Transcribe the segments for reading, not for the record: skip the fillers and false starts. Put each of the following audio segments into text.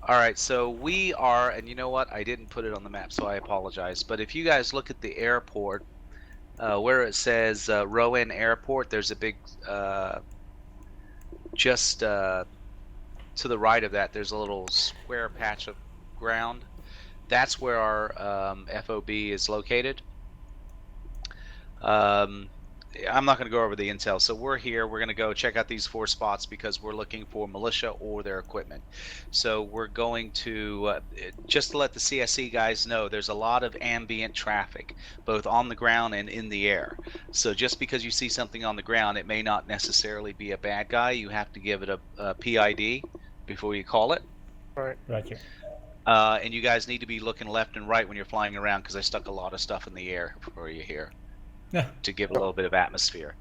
All right, so we are, and you know what? I didn't put it on the map, so I apologize. But if you guys look at the airport, where it says Rowan Airport, there's a big, just to the right of that, there's a little square patch of ground. That's where our FOB is located. I'm not going to go over the intel. So we're here. We're going to go check out these 4 spots because we're looking for militia or their equipment. So we're going to, just to let the CSE guys know, there's a lot of ambient traffic, both on the ground and in the air. So just because you see something on the ground, it may not necessarily be a bad guy. You have to give it a PID before you call it. Right. Roger. And you guys need to be looking left and right when you're flying around because I stuck a lot of stuff in the air for you here. Yeah. To give a little bit of atmosphere.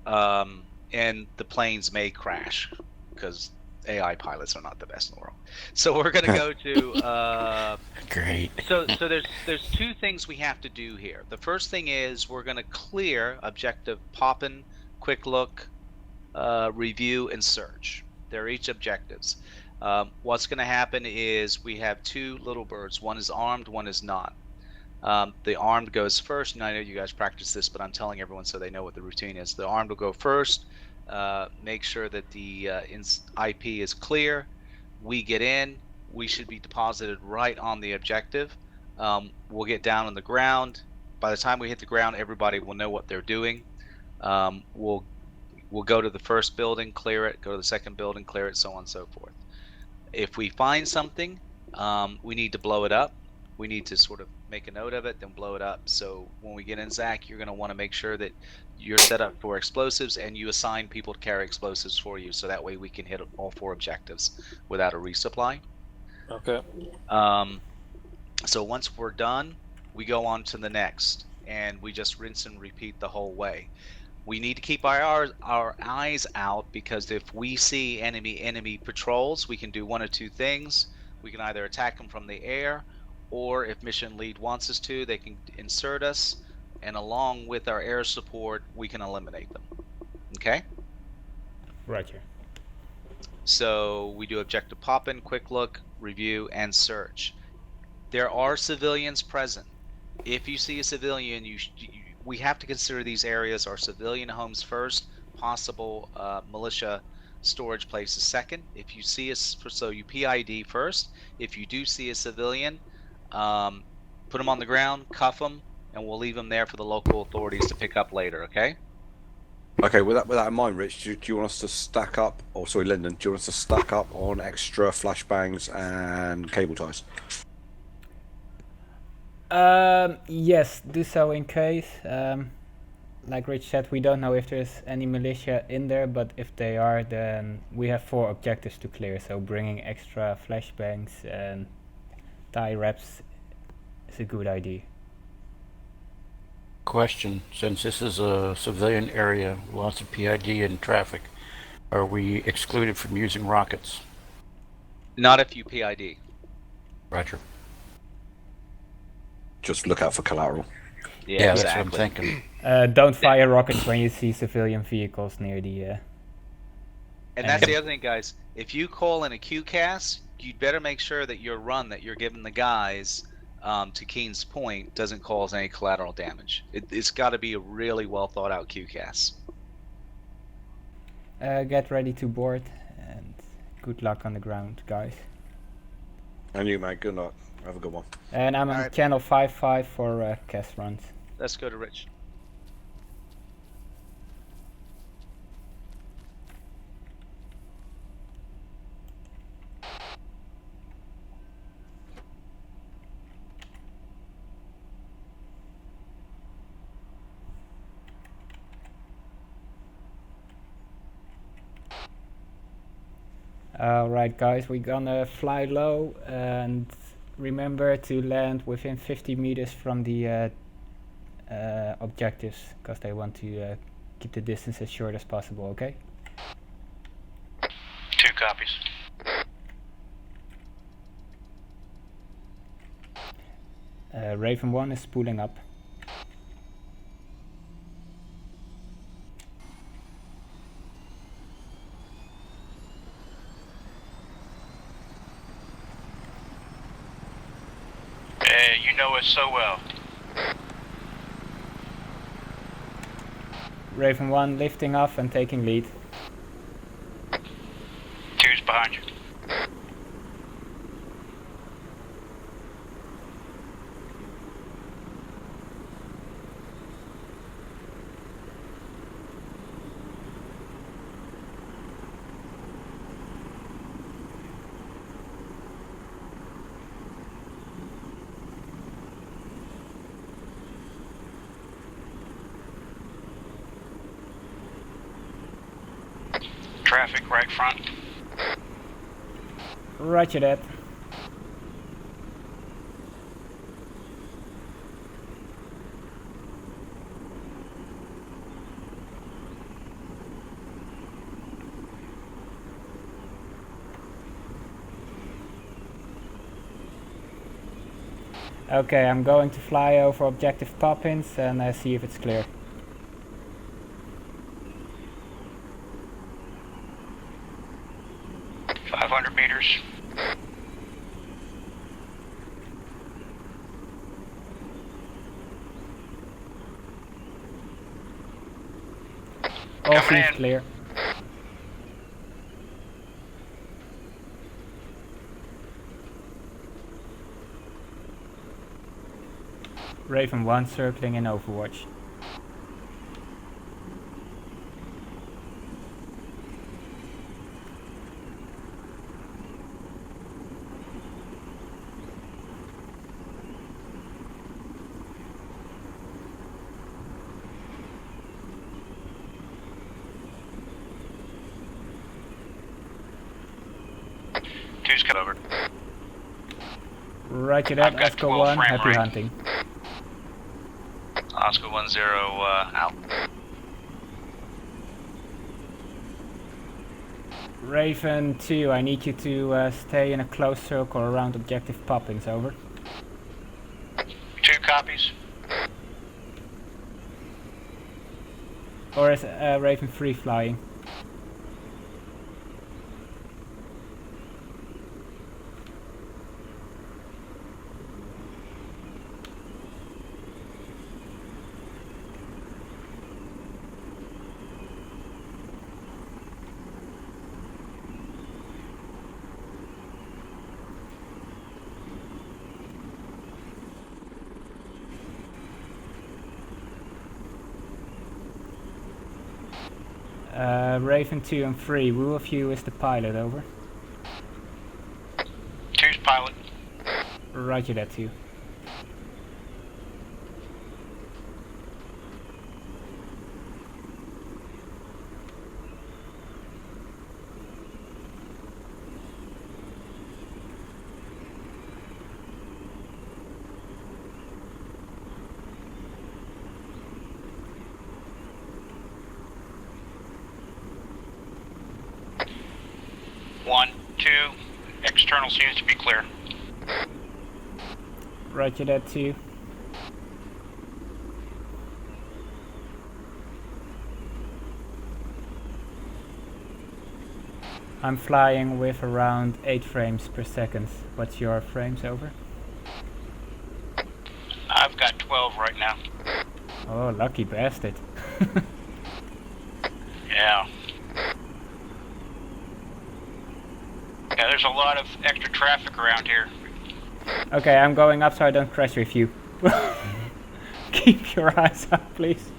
And the planes may crash because AI pilots are not the best in the world. So we're going to go to Great. So there's 2 things we have to do here. The first thing is we're going to clear objective poppin', quick look, review, and search. They're each objectives. What's going to happen is we have 2 little birds. One is armed, one is not. The armed goes first, and I know you guys practice this, but I'm telling everyone so they know what the routine is. The armed will go first, make sure that the IP is clear. We get in, we should be deposited right on the objective. We'll get down on the ground. By the time we hit the ground, everybody will know what they're doing. We'll go to the first building, clear it, go to the second building, clear it, so on and so forth. If we find something, we need to blow it up. We need to sort of make a note of it, then blow it up. So when we get in, Zach, you're going to want to make sure that you're set up for explosives and you assign people to carry explosives for you, so that way we can hit all 4 objectives without a resupply. Okay. So once we're done, we go on to the next, and we just rinse and repeat the whole way. We need to keep our eyes out, because if we see enemy patrols, we can do 1 or 2 things. We can either attack them from the air, or if mission lead wants us to, they can insert us, and along with our air support, we can eliminate them. Okay? Roger. So we do objective pop-in, quick look, review, and search. There are civilians present. If you see a civilian, we have to consider these areas are civilian homes first, possible militia storage places second. If you see so you PID first. If you do see a civilian, put them on the ground, cuff them, and we'll leave them there for the local authorities to pick up later, okay? Okay, with that in mind, Rich, do you want us to stack up, or sorry, Lyndon, do you want us to stack up on extra flashbangs and cable ties? Yes, do so in case. Like Rich said, we don't know if there's any militia in there, but if they are, then we have 4 objectives to clear, so bringing extra flashbangs and tie wraps is a good idea. Question, since this is a civilian area, lots of PID and traffic, are we excluded from using rockets? Not if you PID. Roger. Just look out for collateral. Yeah, That's exactly. what I'm thinking. Don't fire rockets when you see civilian vehicles near the... And that's the other thing, guys. If you call in a QCAS, you'd better make sure that your run that you're giving the guys, to Keen's point, doesn't cause any collateral damage. It's got to be a really well thought out QCAS. Get ready to board, and good luck on the ground, guys. And you, mate, good luck. Have a good one. And I'm on Alright. channel 5.5 for cast runs. Let's go to Rich. Alright guys, we're gonna fly low and remember to land within 50 meters from the objectives, because they want to keep the distance as short as possible, okay? 2 copies. Raven 1 is spooling up. you know us so well. Raven 1 lifting off and taking lead. 2's behind you. Traffic right front. Roger that. Okay, I'm going to fly over objective pop-ins and see if it's clear. Meters. All Coming seems in. clear. Raven 1 circling in Overwatch. Two's cut over. Roger that, I've got Oscar 12 1, frame happy rate. hunting. Oscar 10 out. Raven 2, I need you to stay in a close circle around objective pop-ins, over. 2 copies. Or is Raven 3 flying? Raven 2 and 3, who of you is the pilot, over? 2's pilot. Roger that, 2. One, 2. External seems to be clear. Roger that, 2. I'm flying with around 8 frames per second. What's your frames, over? I've got 12 right now. Oh, lucky bastard. Yeah. Yeah, there's a lot of extra traffic around here. Okay, I'm going up so I don't crash with you. Keep your eyes up, please.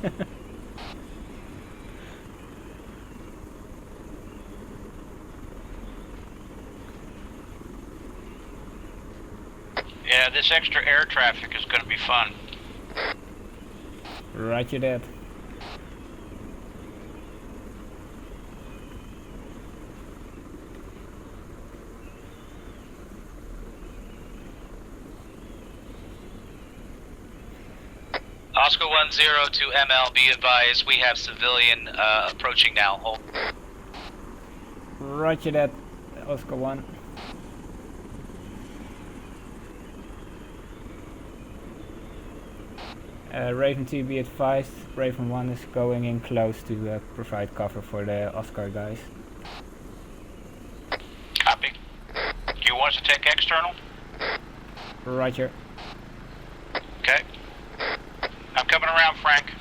Yeah, this extra air traffic is going to be fun. Roger that. Oscar 10 to ML, be advised, we have civilian approaching now. Hold. Roger that, Oscar 1. Raven 2, be advised, Raven 1 is going in close to provide cover for the Oscar guys. Copy. Do you want us to take external? Roger. Okay. I'm coming around, Frank.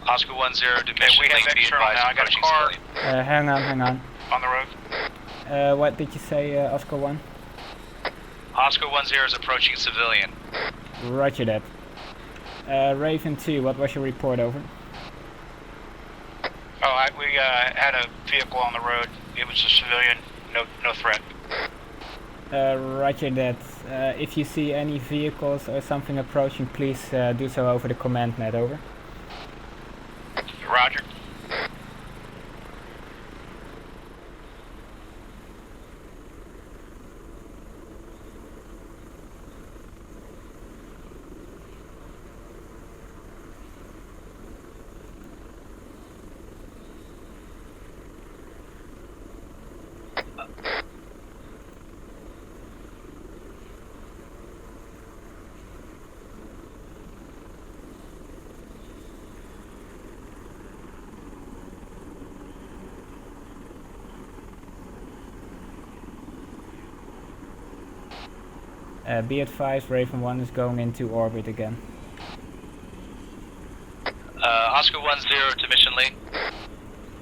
Oscar 1-0 to Okay, mission we have link, be external advised now. I got a approaching car civilian. Hang on. on the road. What did you say, Oscar 1? Oscar 1-0 is approaching civilian. Roger that. Raven 2, what was your report, over? Oh, we had a vehicle on the road. It was a civilian, no threat. Roger that. If you see any vehicles or something approaching, please do so over the command net, over. Roger. Be advised, Raven 1 is going into orbit again. Oscar 1-0 to mission link.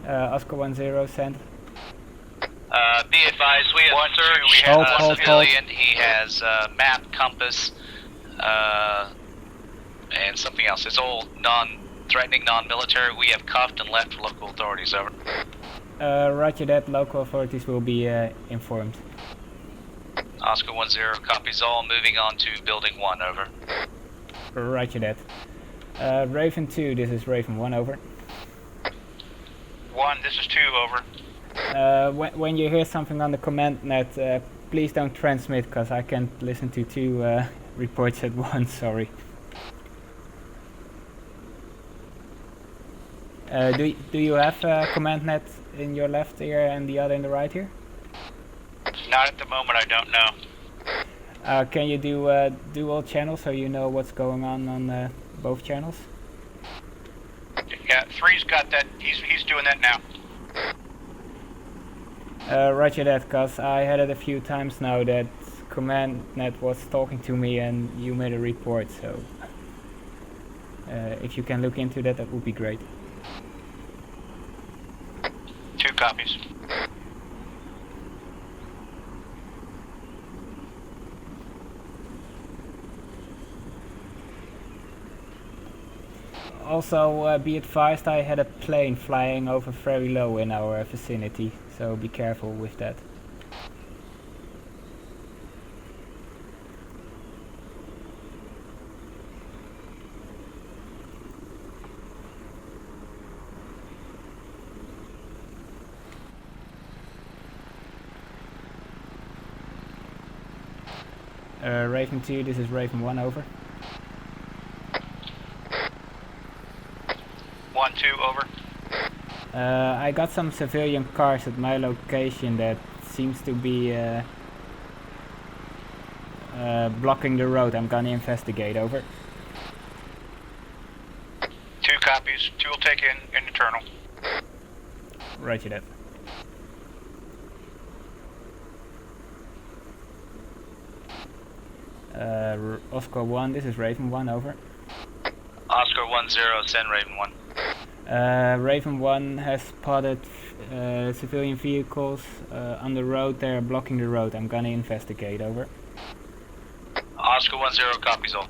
Oscar 1-0, send. Be advised, we have 1-2, we searched have hold. civilian. He has map, compass, and something else. It's all non-threatening, non-military. We have cuffed and left for local authorities, over. Roger that, local authorities will be informed. Oscar 1-0 copies all, moving on to building 1, over. Roger that. Raven 2, this is Raven 1, over. 1, this is 2, over. When you hear something on the command net, please don't transmit, because I can't listen to 2 reports at once, sorry. Do you have a command net in your left ear and the other in the right ear? Not at the moment, I don't know. Can you do dual channels so you know what's going on both channels? Yeah, 3's got that. He's doing that now. Roger that, because I had it a few times now that command net was talking to me and you made a report, so if you can look into that, that would be great. 2 copies. Also, be advised, I had a plane flying over very low in our vicinity, so be careful with that. Raven 2, this is Raven 1, over. 1-2, over. I got some civilian cars at my location that seems to be blocking the road. I'm gonna investigate, over. 2 copies. 2 will take in internal. Roger that. Oscar 1, this is Raven 1, over. Oscar 1-0, send Raven 1. Raven 1 has spotted civilian vehicles on the road. They're blocking the road. I'm gonna investigate, over. Oscar 1-0 copies all.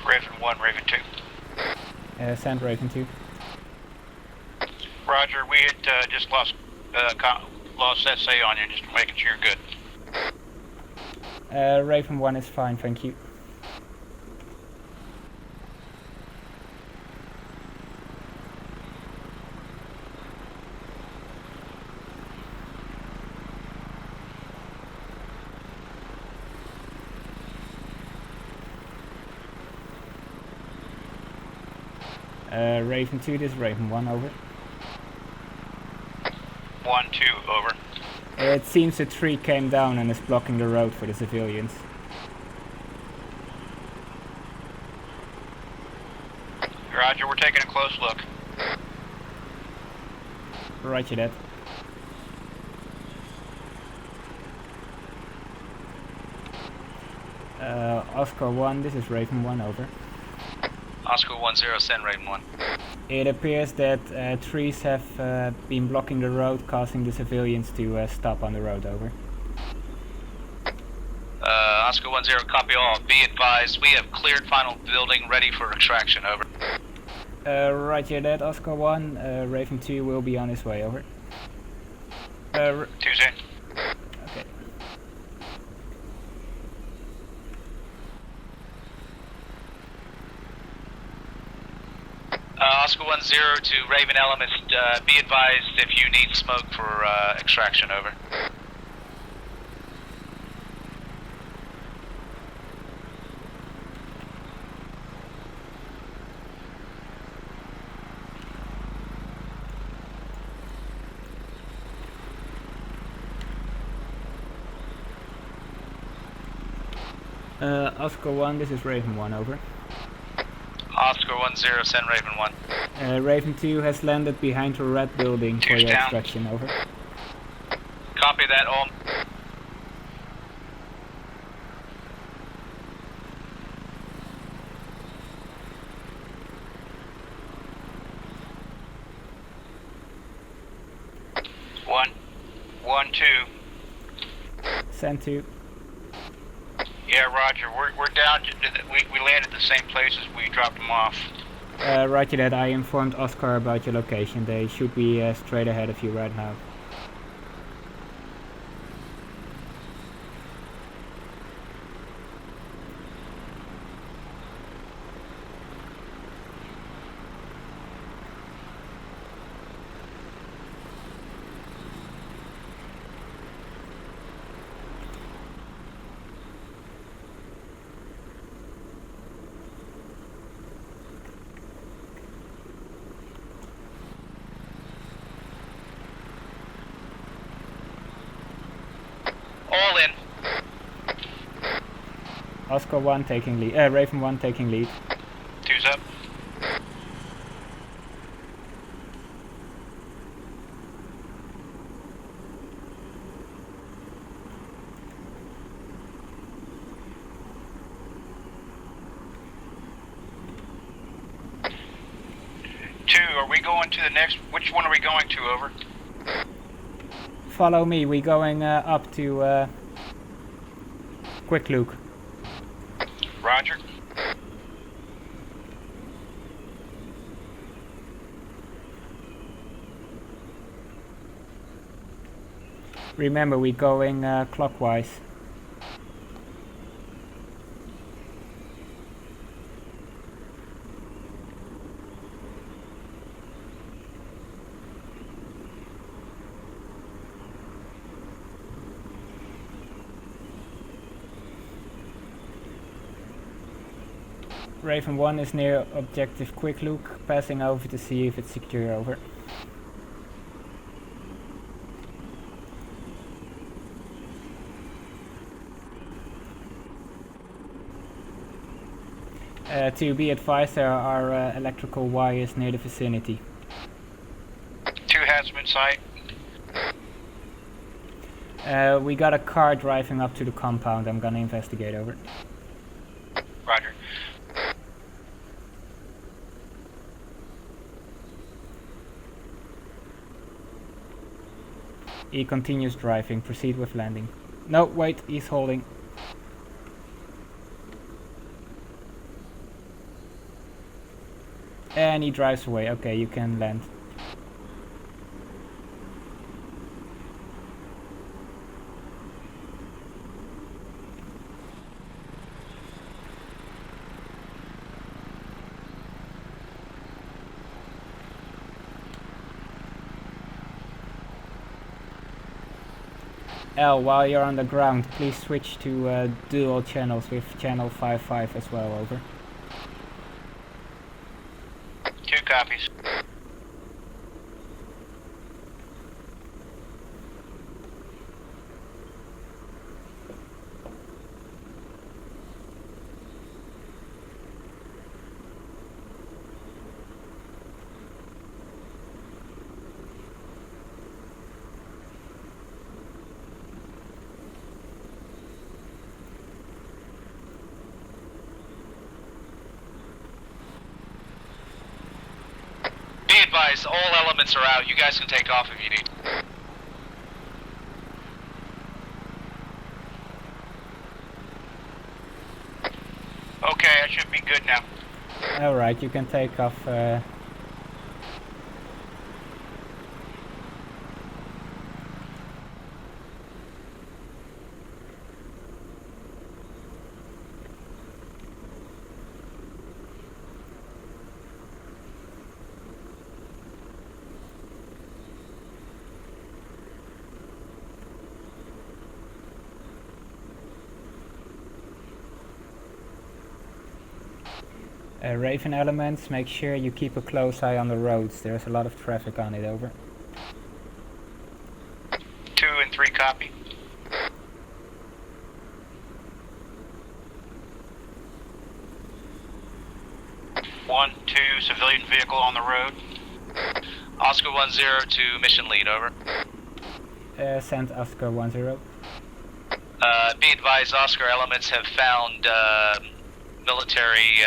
Raven 1, Raven 2. Send Raven 2. Roger, we had just lost SA on you, just making sure you're good. Raven 1 is fine, thank you. Raven 2, this is Raven 1, over. 1-2, over. It seems a tree came down and is blocking the road for the civilians. Roger, we're taking a close look. Roger that. Oscar 1, this is Raven 1, over. Oscar 1-0, send Raven 1. It appears that trees have been blocking the road, causing the civilians to stop on the road, over. Oscar 1-0, copy all. Be advised, we have cleared final building, ready for extraction, over. Roger that, Oscar 1. Raven 2 will be on his way, over. Tuesday. Okay. Oscar 1-0 to Raven Elements, be advised if you need smoke for extraction, over. Oscar 1, this is Raven 1, over. Oscar 1-0, send Raven 1. Raven 2 has landed behind a red building for Two's your down. extraction, over. Copy that, all. One, 1-2. Send 2. Yeah, Roger. We're down. We landed the same places we dropped them off. Roger that, I informed Oscar about your location. They should be straight ahead of you right now. All in. Oscar 1 taking lead. Raven 1 taking lead. Two's up. Two, are we going to the next? Which one are we going to, over? Follow me, we're going up to Quick Luke. Roger. Remember, we're going clockwise. Raven 1 is near objective Quick Luke, passing over to see if it's secure, over. To be advised, there are electrical wires near the vicinity. Two has been sight. We got a car driving up to the compound. I'm gonna investigate, over. Roger. He continues driving. Proceed with landing. No, wait, he's holding. And he drives away. Okay, you can land. L, while you're on the ground, please switch to dual channels with channel 5.5 as well, over. Two copies. Be advised, all elements are out. You guys can take off if you need. Okay, I should be good now. Alright, you can take off. Raven elements, make sure you keep a close eye on the roads. There's a lot of traffic on it, over. 2 and 3 copy. One, 2, civilian vehicle on the road. Oscar 10 to mission lead, over. Send Oscar 10. Be advised, Oscar elements have found military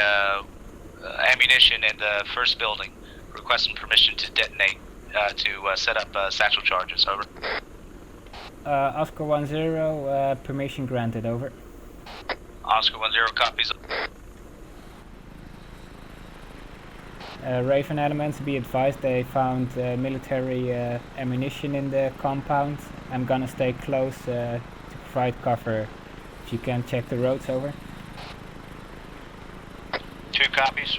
ammunition in the first building. Requesting permission to detonate to set up satchel charges, over. Oscar 10, permission granted, over. Oscar 10 copies. Raven elements, be advised they found military ammunition in the compound. I'm gonna stay close to provide cover. If you can check the roads, over. 2 copies.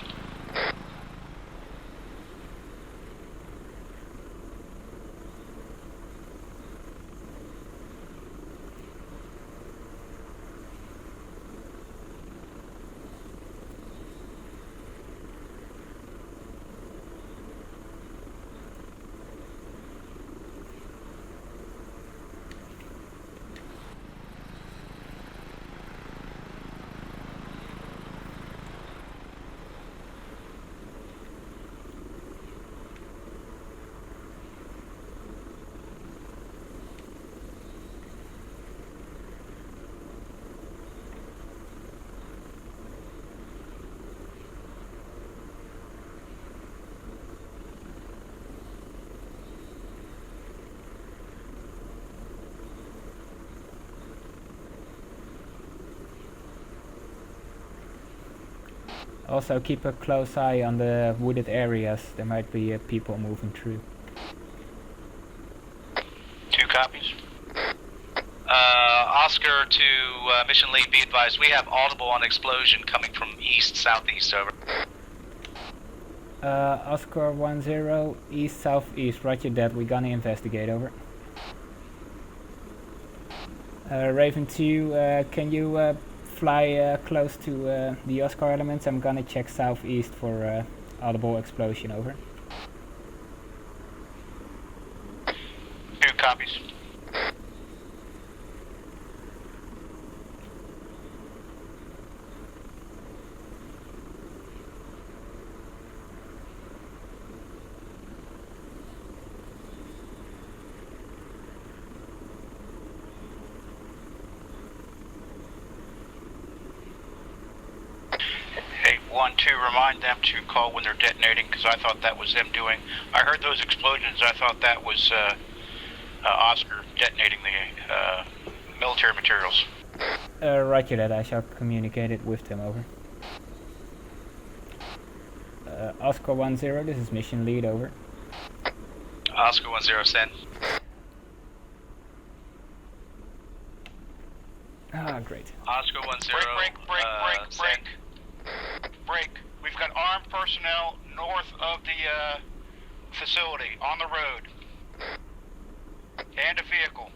Also keep a close eye on the wooded areas. There might be people moving through. 2 copies. Oscar to mission lead, be advised, we have audible on explosion coming from east, southeast, over. Oscar 10, east, southeast, roger that, we're gonna investigate, over. Raven 2, can you fly close to the Oscar elements? I'm gonna check southeast for audible explosion, over. 2 copies. Hey, 1-2, remind them to call when they're detonating, because I thought that was them doing. I heard those explosions. I thought that was Oscar detonating the military materials. Roger that, I shall communicate it with them, over. Oscar 10, this is mission lead, over. Oscar 10, send. Ah, great. Oscar 10, Break. Break. We've got armed personnel north of the facility on the road. And a vehicle.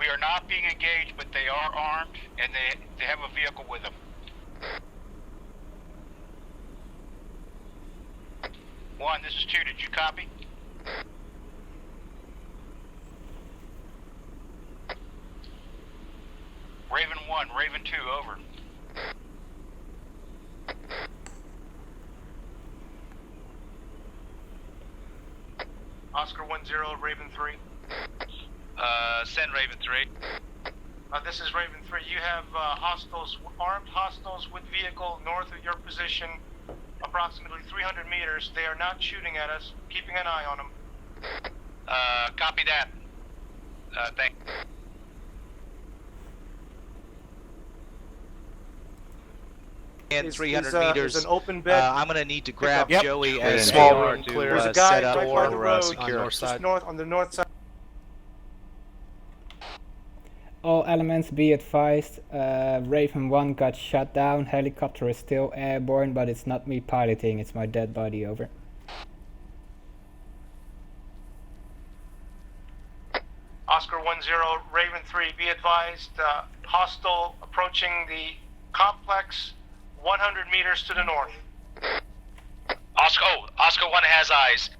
We are They're not being engaged, but they are armed, and they have a vehicle with them. One, this is two. Did you copy? Raven 1, Raven 2, over. Oscar 1-0, Raven 3. Send Raven 3. This is Raven 3. You have hostiles, armed hostiles with vehicle north of your position, approximately 300 meters. They are not shooting at us. Keeping an eye on them. Copy that. Thank. In 300 is meters. an open bed. I'm going to need to grab Yep. Joey Clear. and Small AR room, to clear. There's a guy set up right by the or road, secure. just north on the north side. All elements be advised, Raven 1 got shot down, helicopter is still airborne, but it's not me piloting, it's my dead body, over. Oscar 1-0, Raven 3, be advised, hostile approaching the complex 100 meters to the north. Oscar 1 has eyes.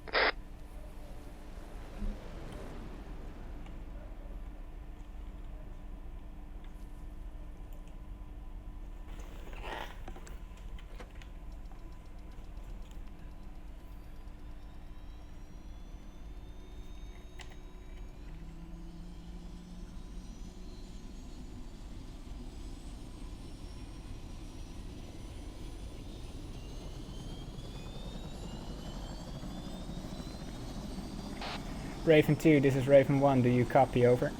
Raven 2, this is Raven 1, do you copy, over?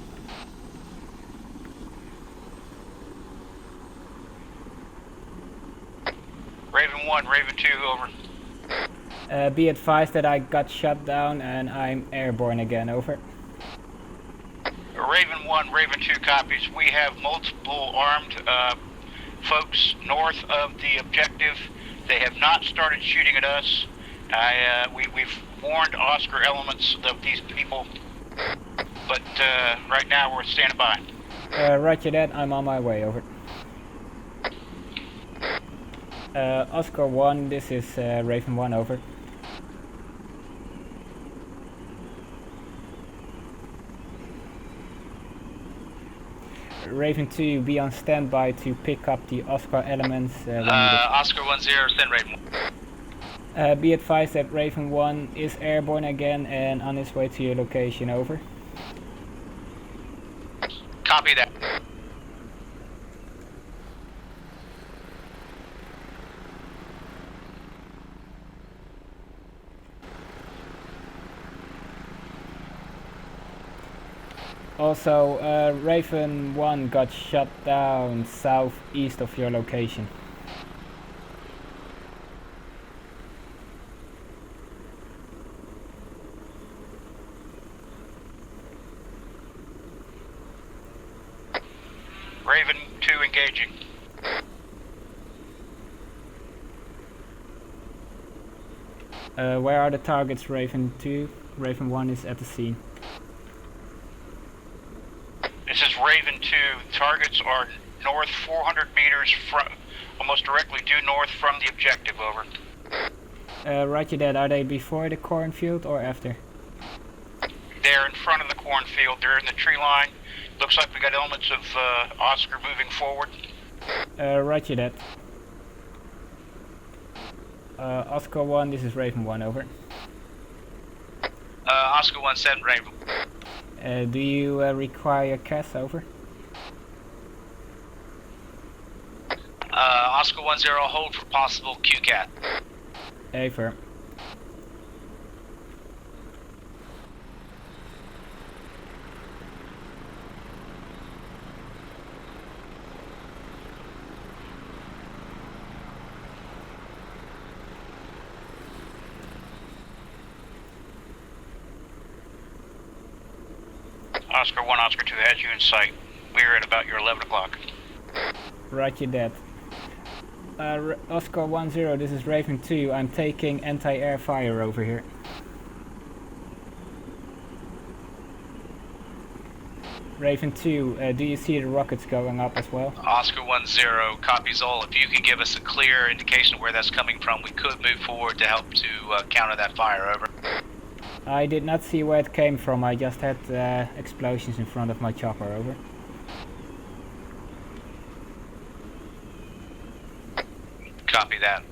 Raven 1, Raven 2, over. Be advised that I got shot down and I'm airborne again, over. Raven 1, Raven 2 copies. We have multiple armed folks north of the objective. They have not started shooting at us. We've warned Oscar elements of these people, but right now we're standing by. Roger that, I'm on my way, over. Oscar 1, this is Raven 1, over. Raven 2, be on standby to pick up the Oscar elements. Oscar 1-0, send Raven 1. Be advised that Raven 1 is airborne again and on his way to your location, over. Copy that. Also, Raven 1 got shot down southeast of your location. Raven 2 engaging. Where are the targets, Raven 2? Raven 1 is at the scene. This is Raven 2. Targets are north 400 meters from, almost directly due north from the objective, over. Roger that, are they before the cornfield or after? They're in front of the cornfield. They're in the tree line. Looks like we got elements of Oscar moving forward. Roger that. Oscar 1, this is Raven 1, over. Oscar 1, send Raven. Do you require CAS, over? Oscar 1-0, hold for possible QCAT. Over. Oscar 1, Oscar 2 has you in sight. We're at about your 11 o'clock. Roger that. Oscar 1-0, this is Raven 2. I'm taking anti-air fire over here. Raven 2, do you see the rockets going up as well? Oscar 1-0, copies all. If you could give us a clear indication of where that's coming from, we could move forward to help to counter that fire, over. I did not see where it came from, I just had explosions in front of my chopper, over. Copy that.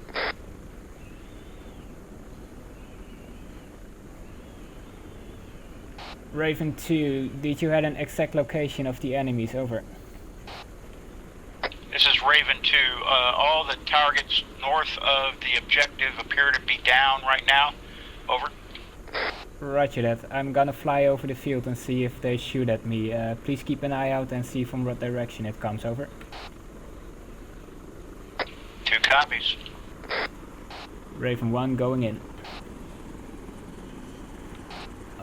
Raven 2, did you have an exact location of the enemies, over? This is Raven 2. All the targets north of the objective appear to be down right now. Over. Roger that. I'm gonna fly over the field and see if they shoot at me. Please keep an eye out and see from what direction it comes, over. 2 copies. Raven 1 going in.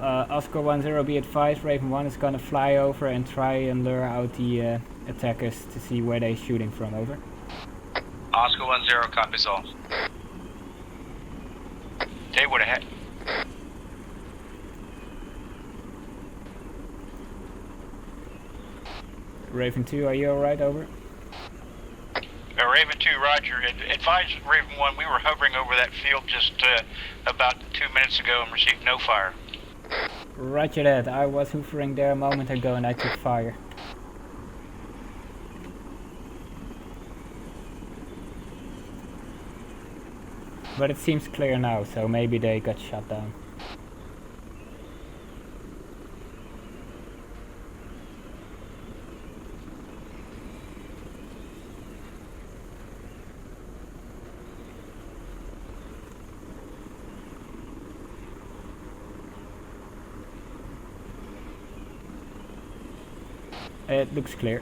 Oscar 1-0, be advised, Raven 1 is gonna fly over and try and lure out the attackers to see where they're shooting from, over. Oscar 1-0, copies all. They would have had. Raven 2, are you alright, over? Raven 2, roger. Advise Raven 1, we were hovering over that field just about 2 minutes ago and received no fire. Roger that, I was hoovering there a moment ago and I took fire. But it seems clear now, so maybe they got shot down. It looks clear.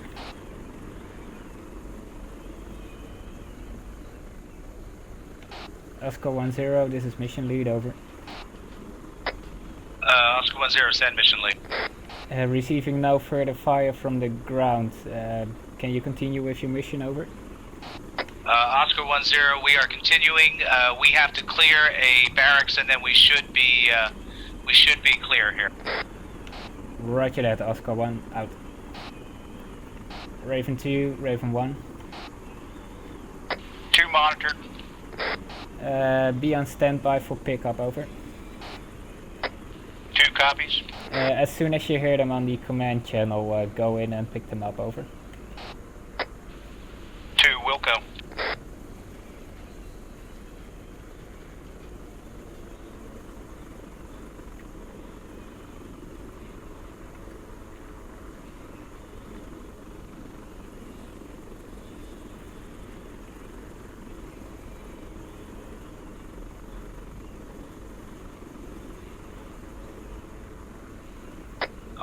Oscar 1-0, this is mission lead, over. Oscar 1-0, send mission lead. Receiving no further fire from the ground. Can you continue with your mission, over? Oscar 1-0, we are continuing. We have to clear a barracks and then we should be clear here. Roger that, Oscar 1 out. Raven 2, Raven 1. 2 monitored. Be on standby for pickup, over. 2 copies. As soon as you hear them on the command channel, go in and pick them up, over. 2, Wilco.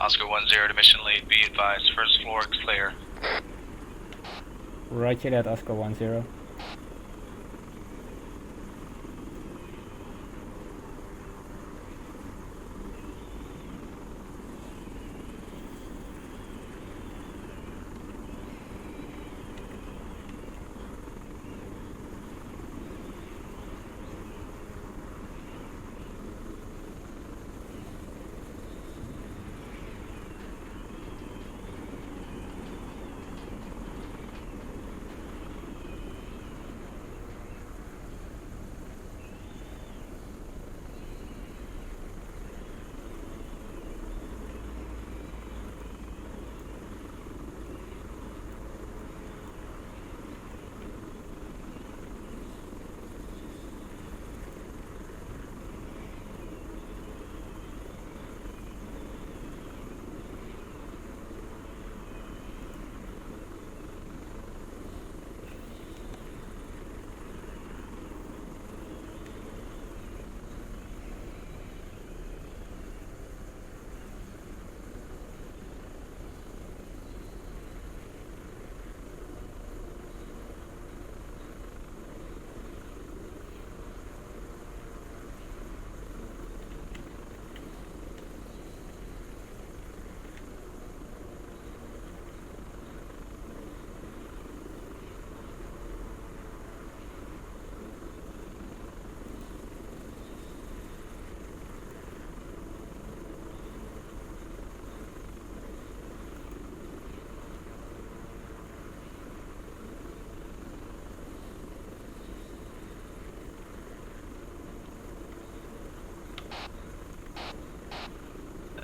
Oscar 1-0 to mission lead, be advised, first floor clear. Roger that, Oscar 1-0.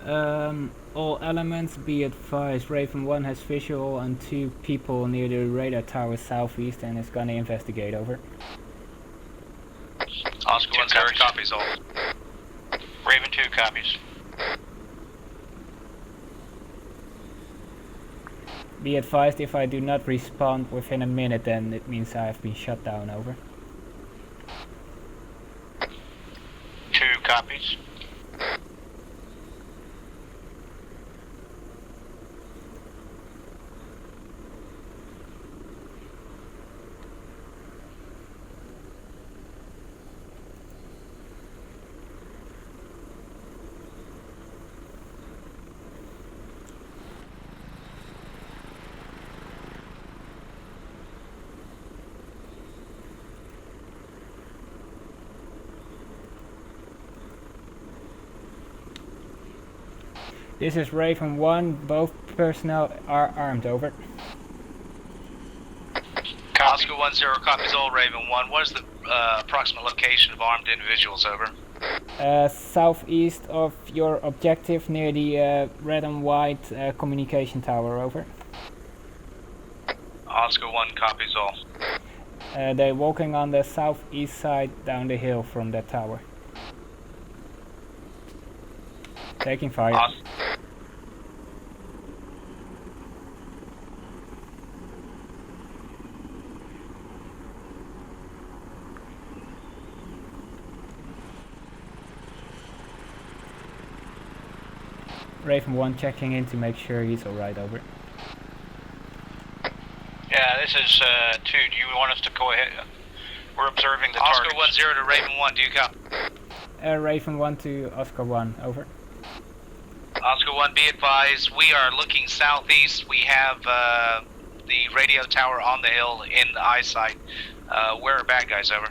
All elements, be advised, Raven 1 has visual on 2 people near the radar tower southeast and is gonna investigate, over. Oscar 10 copies all. Raven 2 copies. Be advised, if I do not respond within a minute, then it means I have been shut down, over. 2 copies. This is Raven 1, both personnel are armed, over. Oscar 1-0 copies all, Raven 1. What is the approximate location of armed individuals, over? Southeast of your objective near the red and white communication tower, over. Oscar 1 copies all. They're walking on the southeast side down the hill from that tower. Taking fire. Raven 1 checking in to make sure he's alright, over. Yeah, this is 2. Do you want us to go ahead? We're observing the Oscar targets. 1-0 to Raven 1, do you copy? Raven 1 to Oscar 1, over. Oscar 1, be advised, we are looking southeast. We have the radio tower on the hill in eyesight. Where are bad guys, over?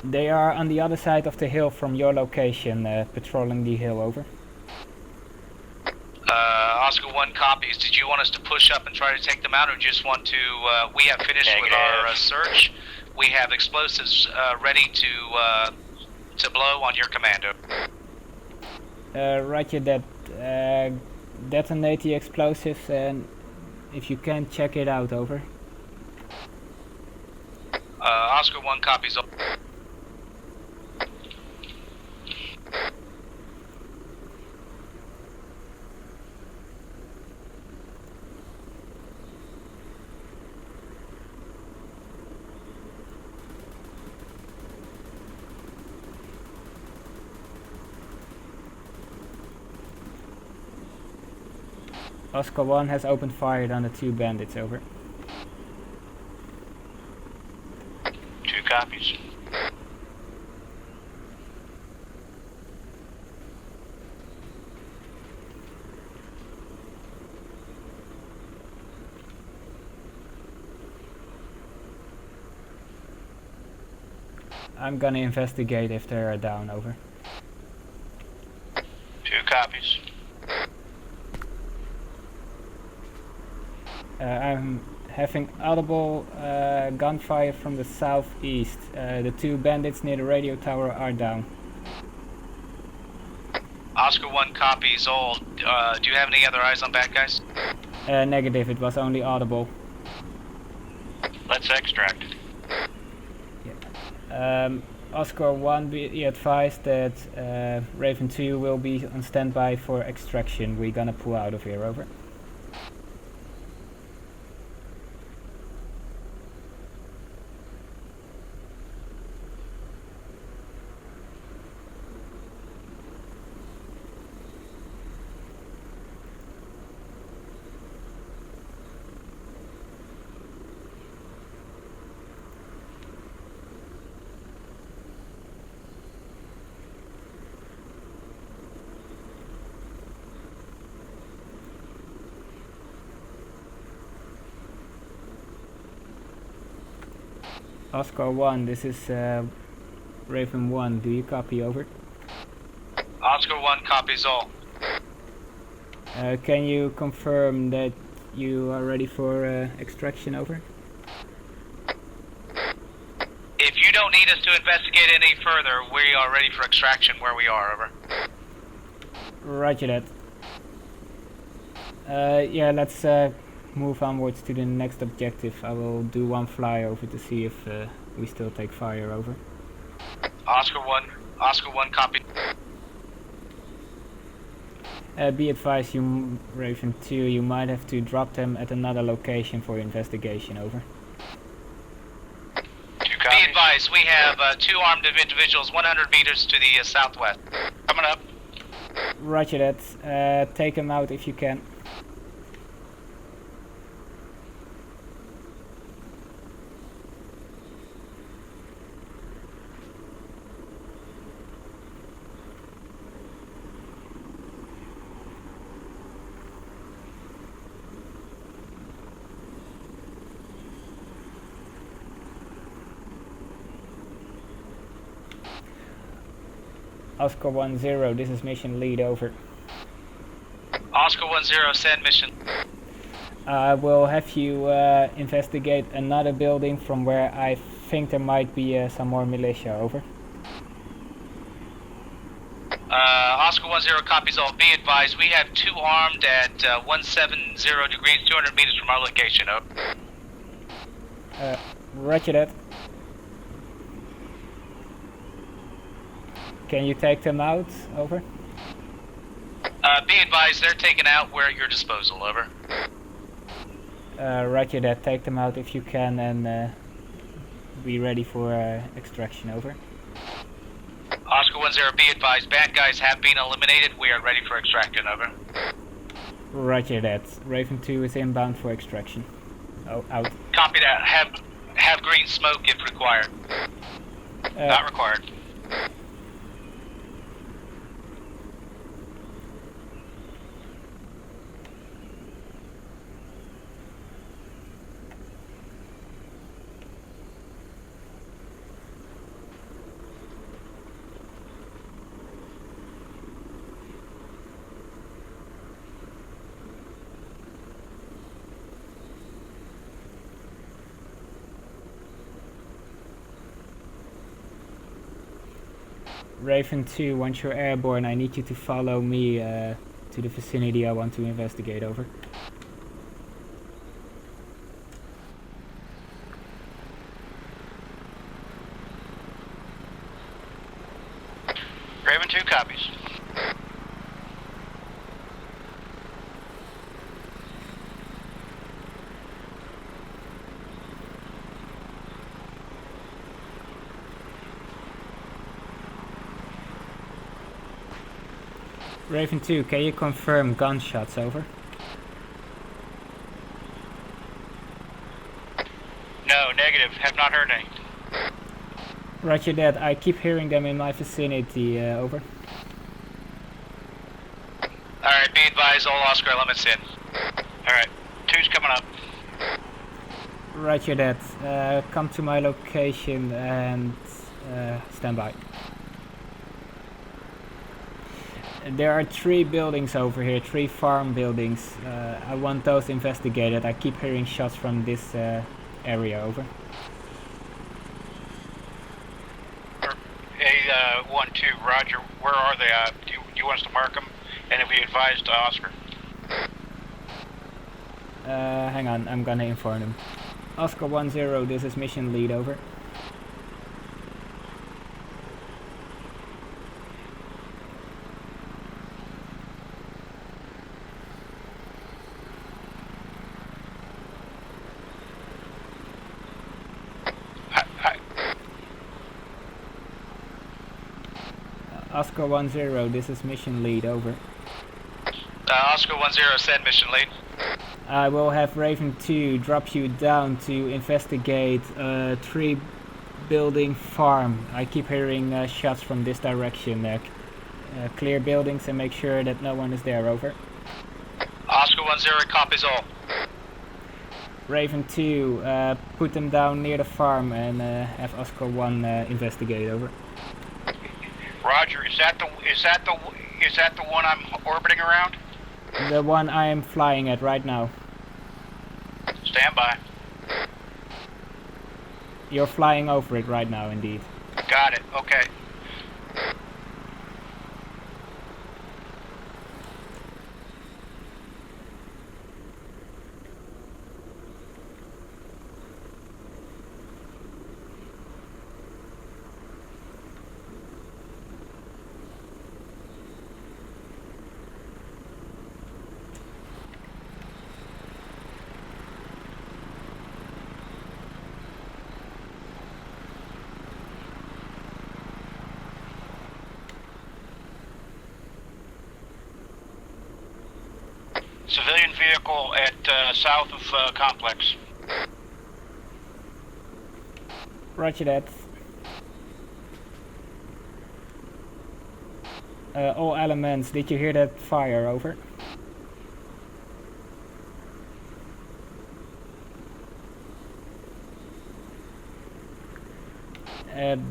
They are on the other side of the hill from your location, patrolling the hill, over. Oscar 1 copies. Did you want us to push up and try to take them out, or just want to, we have finished with our search. We have explosives ready to blow on your commando. Roger that. Detonate the explosives, and if you can, check it out, over. Oscar 1 copies. Oscar 1 has opened fire on the 2 bandits, over. 2 copies. I'm gonna investigate if they are down, over. 2 copies. I'm having audible gunfire from the southeast. The 2 bandits near the radio tower are down. Oscar 1 copies all. Do you have any other eyes on bad guys? Negative, it was only audible. Let's extract. Oscar 1, be advised that Raven 2 will be on standby for extraction. We're gonna pull out of here, over. Oscar 1, this is Raven 1, do you copy, over? Oscar 1 copies all. Can you confirm that you are ready for extraction, over? If you don't need us to investigate any further, we are ready for extraction where we are, over. Roger that. Yeah, let's move onwards to the next objective. I will do one flyover to see if we still take fire over. Oscar 1, copy. Be advised, you Raven 2, you might have to drop them at another location for investigation, over. Be advised, we have 2 armed individuals 100 meters to the southwest. Coming up. Roger that. Take them out if you can. Oscar 1-0, this is mission lead, over. Oscar 1-0, send mission. I will have you investigate another building from where I think there might be some more militia, over. Oscar 1-0 copies all. Be advised, we have 2 armed at 170 degrees, 200 meters from our location, over. Roger that. Can you take them out, over? Be advised, they're taken out. We're at your disposal, over. Roger that, take them out if you can and be ready for extraction, over. Oscar 1-0, be advised, bad guys have been eliminated. We are ready for extraction, over. Roger that. Raven 2 is inbound for extraction. Oh, out. Copy that. Have green smoke if required. Not required. Raven 2, once you're airborne, I need you to follow me to the vicinity I want to investigate, over. Raven 2 copies. Raven 2, can you confirm gunshots, over? No, negative. Have not heard any. Roger that, I keep hearing them in my vicinity, over. Alright, be advised, all Oscar elements in. Alright, 2's coming up. Roger that, come to my location and stand by. There are 3 buildings over here, 3 farm buildings. I want those investigated. I keep hearing shots from this area, over. A1-2, Roger. Where are they? Do you want us to mark them? And if we advised Oscar. Hang on, I'm gonna inform them. Oscar 1-0, this is mission lead, over. Oscar 1-0, this is mission lead, over. Oscar 1-0, send mission lead. I will have Raven 2 drop you down to investigate a 3 building farm. I keep hearing shots from this direction. Clear buildings and make sure that no one is there, over. Oscar 1-0 copies all. Raven 2, put them down near the farm and have Oscar 1 investigate, over. Roger, is that the one I'm orbiting around? The one I am flying at right now. Stand by. You're flying over it right now, indeed. Got it. Okay. Civilian vehicle at south of complex. Roger that. All elements, did you hear that fire? Over.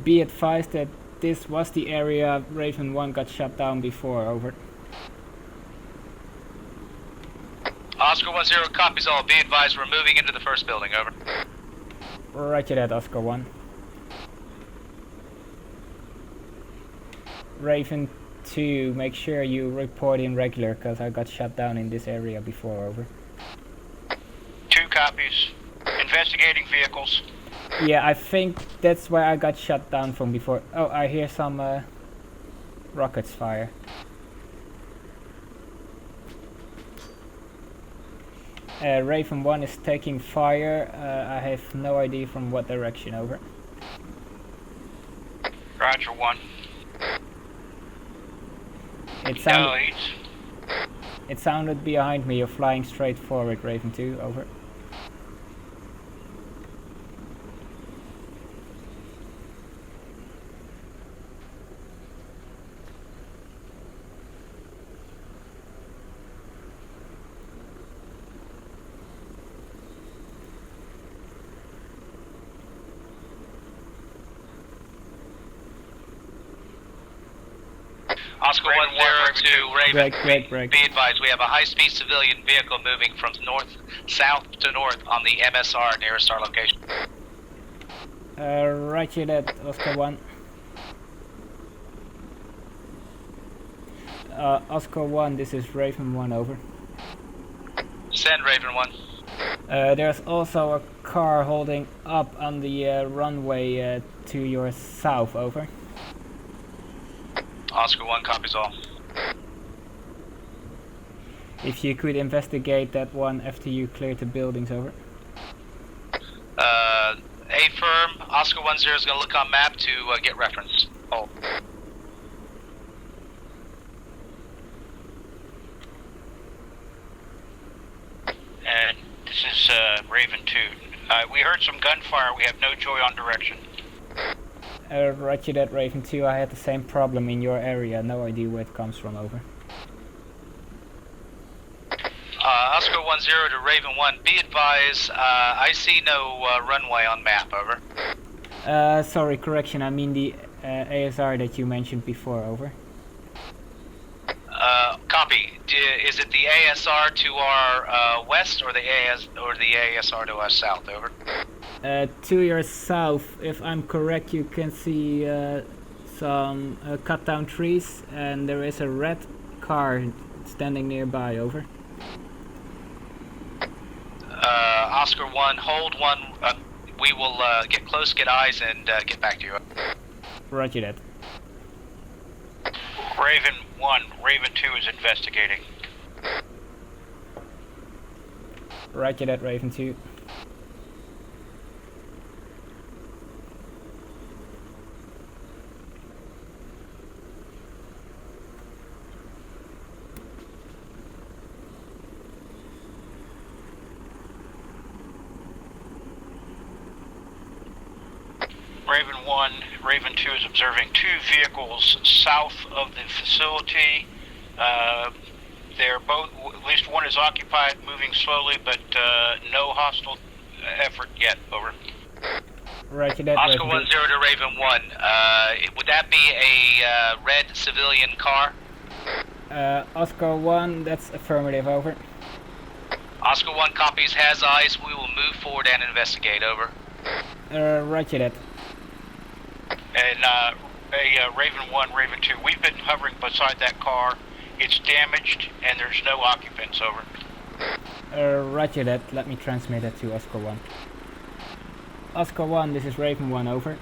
Be advised that this was the area Raven 1 got shut down before. Over. Oscar 1-0 copies all. Be advised we're moving into the first building. Over. Roger that, Oscar 1. Raven 2, make sure you report in regular, because I got shut down in this area before. Over. 2 copies. Investigating vehicles. Yeah, I think that's where I got shut down from before. Oh, I hear some rockets fire. Raven 1 is taking fire. I have no idea from what direction. Over. Roger 1. It sounded behind me. You're flying straight forward, Raven 2. Over. Oscar 1-0 Raven. Break. Be advised, we have a high-speed civilian vehicle moving from south to north on the MSR nearest our location. Roger that, Oscar 1. Oscar 1, this is Raven 1. Over. Send Raven 1. There's also a car holding up on the runway to your south. Over. Oscar 1 copies all. If you could investigate that one after you cleared the buildings. Over. A firm, Oscar 1-0 is going to look on map to get reference. Oh. And this is Raven 2. We heard some gunfire. We have no joy on direction. Roger that, Raven 2. I had the same problem in your area. No idea where it comes from. Over. Oscar 1-0 to Raven 1. Be advised, I see no runway on map. Over. Sorry, correction. I mean the ASR that you mentioned before. Over. Copy. Is it the ASR to our west or the ASR to our south? Over. To your south, if I'm correct, you can see some cut down trees, and there is a red car standing nearby. Over. Oscar 1, hold 1. We will get close, get eyes, and get back to you. Roger that. Raven 1, Raven 2 is investigating. Roger that, Raven 2. Raven 1, Raven 2 is observing 2 vehicles south of the facility. They're both, at least one is occupied, moving slowly, but no hostile effort yet. Over. Roger that, Oscar Raven 1-0 to Raven 1. Would that be a red civilian car? Oscar 1, that's affirmative. Over. Oscar 1 copies, has eyes. We will move forward and investigate. Over. Roger that. And Raven 1, Raven 2, we've been hovering beside that car. It's damaged, and there's no occupants. Over. Roger that. Let me transmit that to Oscar 1. Oscar 1, this is Raven 1. Over.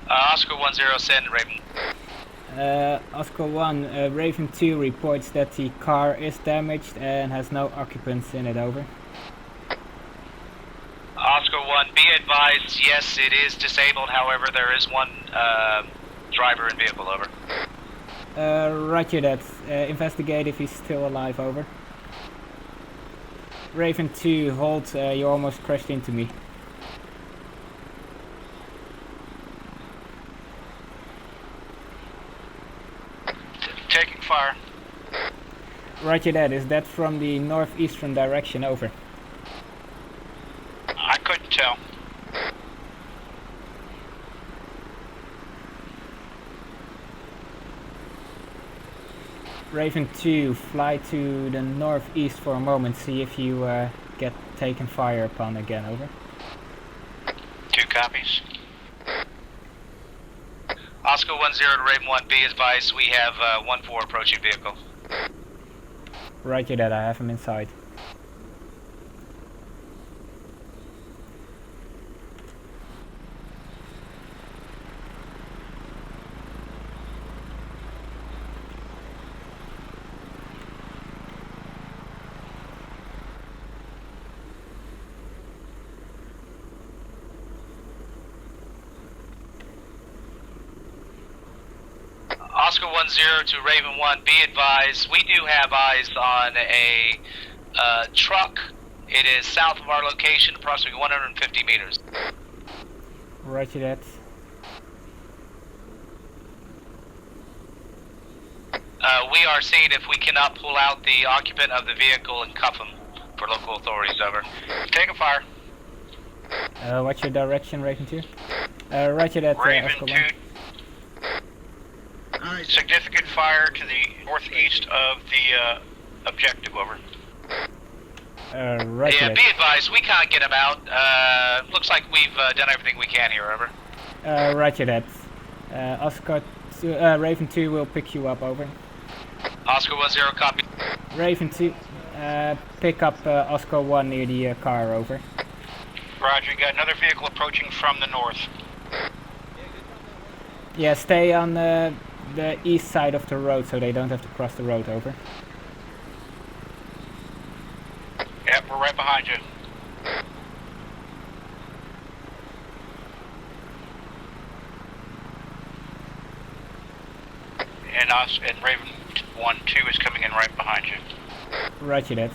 Oscar 1-0, send Raven. Oscar 1, Raven 2 reports that the car is damaged and has no occupants in it. Over. Oscar 1, be advised, yes, it is disabled. However, there is one Driver and vehicle, over. Roger that. Investigate if he's still alive, over. Raven 2, hold, you almost crashed into me. Taking fire. Roger that, is that from the northeastern direction, over? I couldn't tell. Raven 2, fly to the northeast for a moment, see if you get taken fire upon again, over. 2 copies. Oscar 10 to Raven 1, be advised, we have 1-4 approaching vehicle. Roger that, I have him inside. Oscar 10 to Raven 1, be advised, we do have eyes on a truck. It is south of our location, approximately 150 meters. Roger that. We are seeing if we cannot pull out the occupant of the vehicle and cuff him for local authorities, over. Taking fire. What's your direction, Raven 2? Roger that, Raven Oscar 2. 1. Significant fire to the northeast of the objective, over. Roger Yeah, that. be advised, we can't get him out. Looks like we've done everything we can here, over. Roger that. Oscar 2, Raven 2 will pick you up, over. Oscar 10, copy. Raven 2, pick up Oscar 1 near the car, over. Roger, you got another vehicle approaching from the north. Yeah, stay on the east side of the road so they don't have to cross the road, over. Yep, we're right behind you. And us and Raven 1-2 is coming in right behind you. Roger that.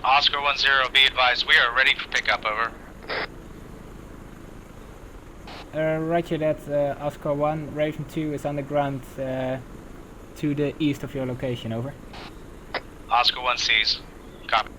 Oscar 10, be advised, we are ready for pickup, over. Roger that, Oscar 1, Raven 2 is on the ground to the east of your location, over. Oscar 1 sees. Copy.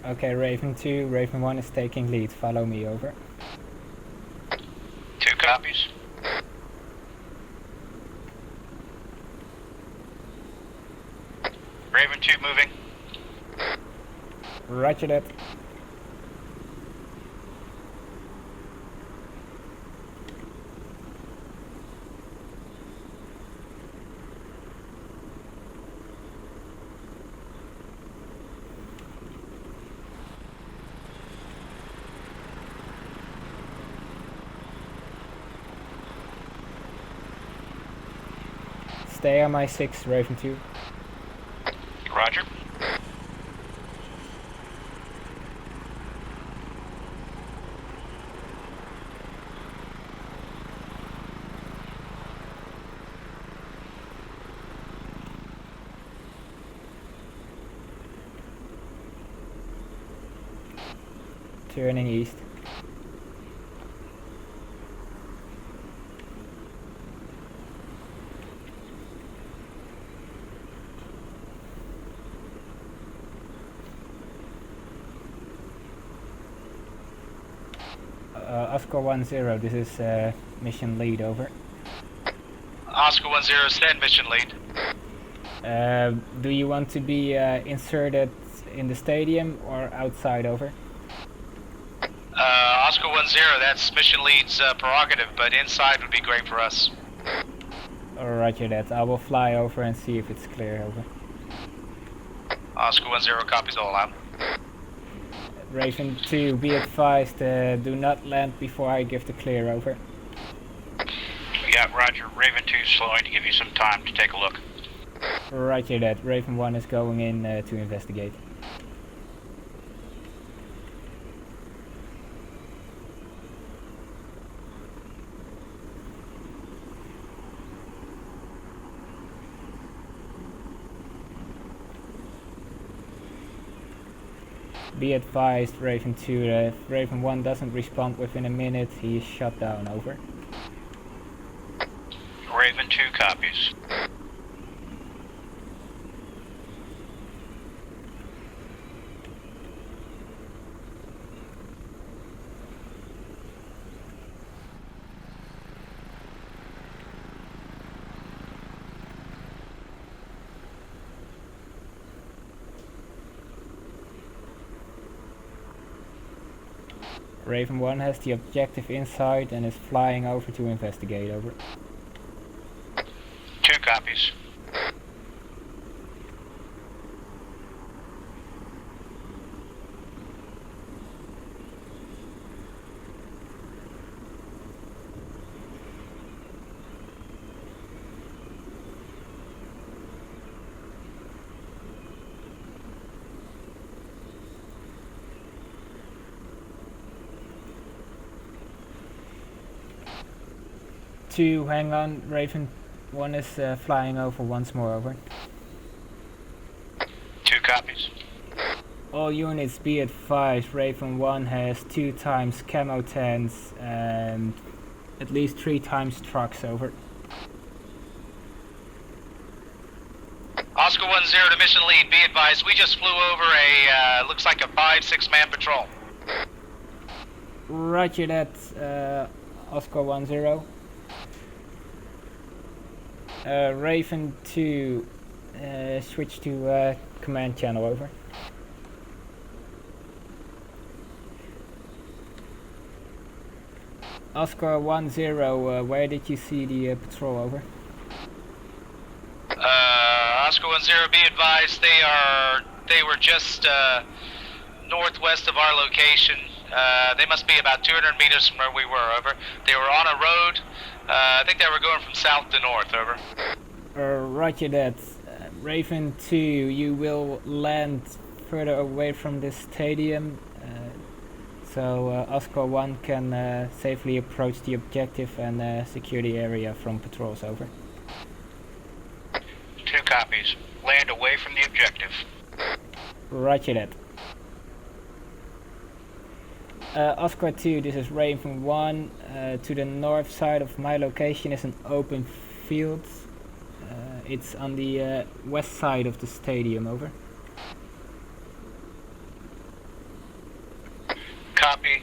Okay, Raven 2, Raven 1 is taking lead, follow me, over. 2 copies. Raven 2 moving. Roger that. Stay on my 6, Raven 2. Roger. Turning east. Oscar 1-0, this is mission lead, over. Oscar 1-0, send mission lead. Do you want to be inserted in the stadium or outside, over? Oscar 1-0, that's mission lead's prerogative, but inside would be great for us. Roger that. I will fly over and see if it's clear, over. Oscar 1-0 copies all out. Raven 2, be advised, do not land before I give the clear, over. Yeah, roger. Raven 2 slowing to give you some time to take a look. Roger that. Raven 1 is going in to investigate. Be advised, Raven 2, if Raven 1 doesn't respond within a minute, he is shut down, over. Raven 2 copies. Raven 1 has the objective inside and is flying over to investigate, over. 2 copies. Two, hang on, Raven 1 is flying over once more, over. 2 copies. All units be advised, Raven 1 has 2 times camo tents and at least 3 times trucks, over. Oscar 1-0 to mission lead, be advised, we just flew over a, looks like a 5-6 man patrol. Roger that, Oscar 1-0. Raven 2, switch to command channel, over. Oscar 1-0, where did you see the patrol, over? Oscar 1-0, be advised, they were just northwest of our location. They must be about 200 meters from where we were, over. They were on a road. I think they were going from south to north, over. Roger that. Raven 2, you will land further away from the stadium, so Oscar 1 can safely approach the objective and secure the area from patrols, over. 2 copies. Land away from the objective. Roger that. Oscar 2, this is Raven 1. To the north side of my location is an open field. It's on the west side of the stadium, over. Copy.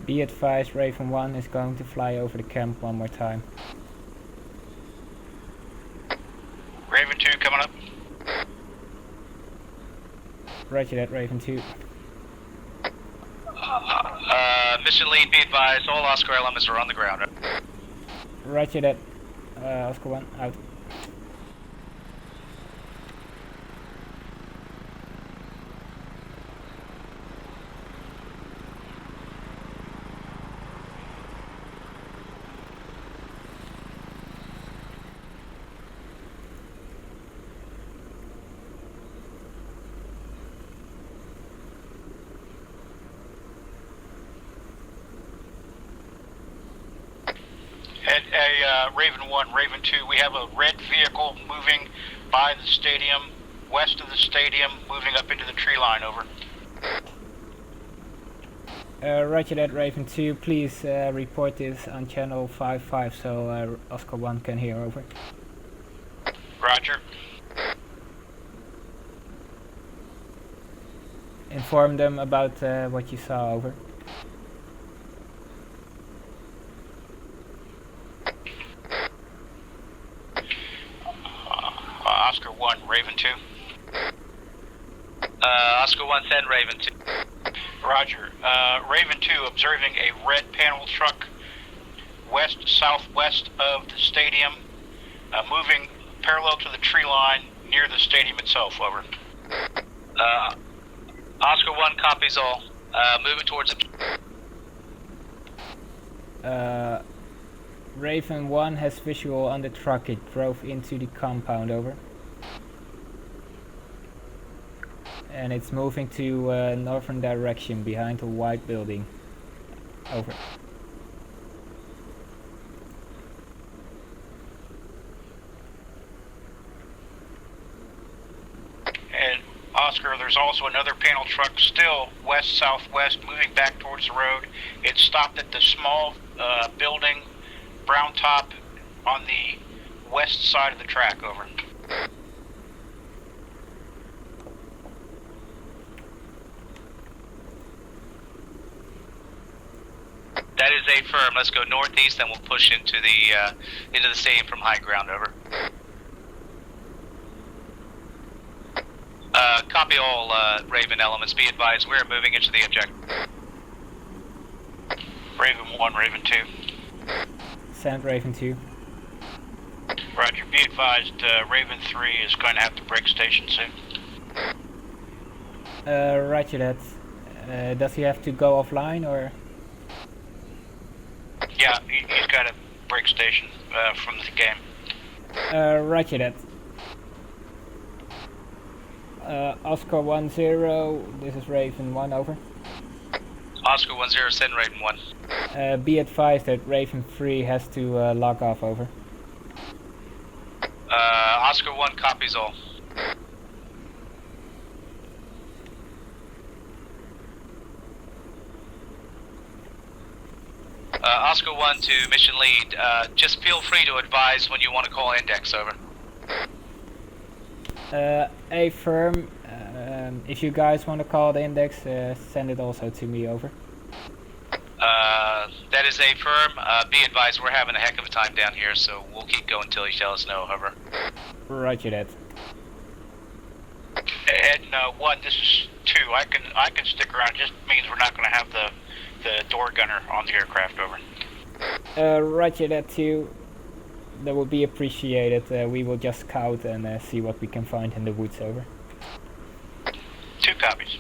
Be advised, Raven 1 is going to fly over the camp one more time. Raven 2 coming up. Roger that, Raven 2. Mission lead, be advised, all Oscar elements are on the ground. Roger that, Oscar 1, out. Raven 1, Raven 2, we have a red vehicle moving by the stadium, west of the stadium, moving up into the tree line, over. Roger that, Raven 2. Please report this on channel 55 so Oscar 1 can hear, over. Roger. Inform them about what you saw, over. Oscar 1, Raven 2. Oscar 1, send Raven 2. Roger. Raven 2 observing a red panel truck west-southwest of the stadium, moving parallel to the tree line near the stadium itself, over. Oscar 1 copies all. Moving towards the... Raven 1 has visual on the truck. It drove into the compound, over. And it's moving to northern direction behind a white building, over. And Oscar, there's also another panel truck still west-southwest moving back towards the road. It stopped at the small building, brown top, on the west side of the track, over. That is a firm. Let's go northeast, then we'll push into the stadium from high ground, over. Copy all, Raven elements. Be advised, we're moving into the objective. Raven 1, Raven 2. Send Raven 2. Roger. Be advised, Raven 3 is going to have to break station soon. Roger that. Does he have to go offline, or? Yeah, he's got to break station from the game. Roger that. Oscar 1-0, this is Raven 1, over. Oscar 1-0, send Raven 1. Be advised that Raven 3 has to log off, over. Oscar 1 copies all. Oscar 1 to mission lead, just feel free to advise when you want to call index, over. A firm, if you guys want to call the index, send it also to me, over. That is a firm. Be advised, we're having a heck of a time down here, so we'll keep going until you tell us no, over. Roger that. Ed, 1, this is 2. I can stick around. It just means we're not going to have the door gunner on the aircraft, over. Roger that, 2. That would be appreciated. We will just scout and see what we can find in the woods, over. 2 copies.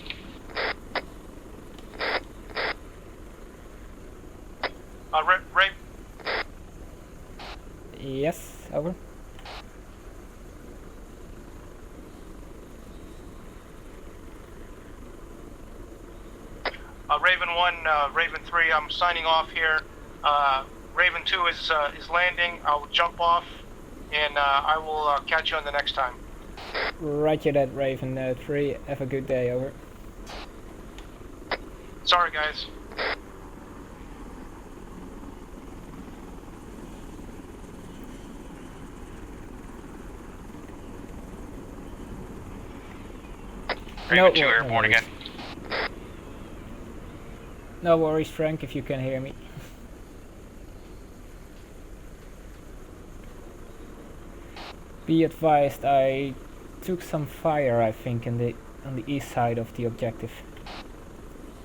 Ray. Yes, over. Raven 1, Raven 3, I'm signing off here. Raven 2 is landing. I'll jump off, and I will catch you on the next time. Roger that, Raven 3. Have a good day, over. Sorry, guys. Raven 2 airborne again. No worries, Frank, if you can hear me. Be advised, I took some fire, I think, on the east side of the objective.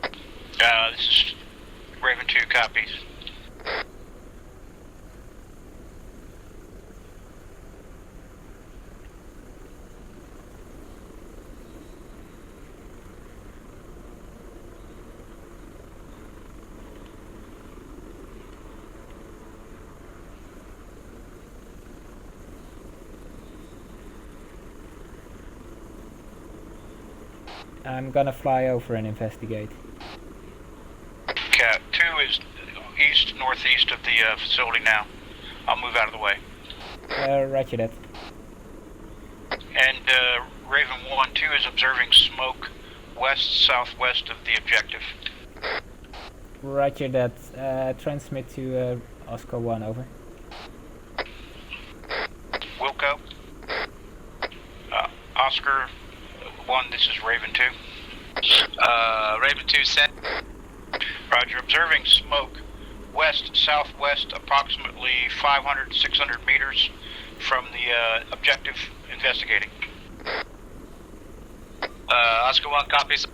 This is Raven 2 copies. I'm gonna fly over and investigate. Cat 2 is east-northeast of the facility now. I'll move out of the way. Roger that. And Raven 1-2 is observing smoke west-southwest of the objective. Roger that. Transmit to Oscar 1, over. Wilco. Oscar 1, this is Raven 2. Raven 2 sent. Roger, observing smoke west-southwest approximately 500 to 600 meters from the objective investigating. Oscar 1 copies.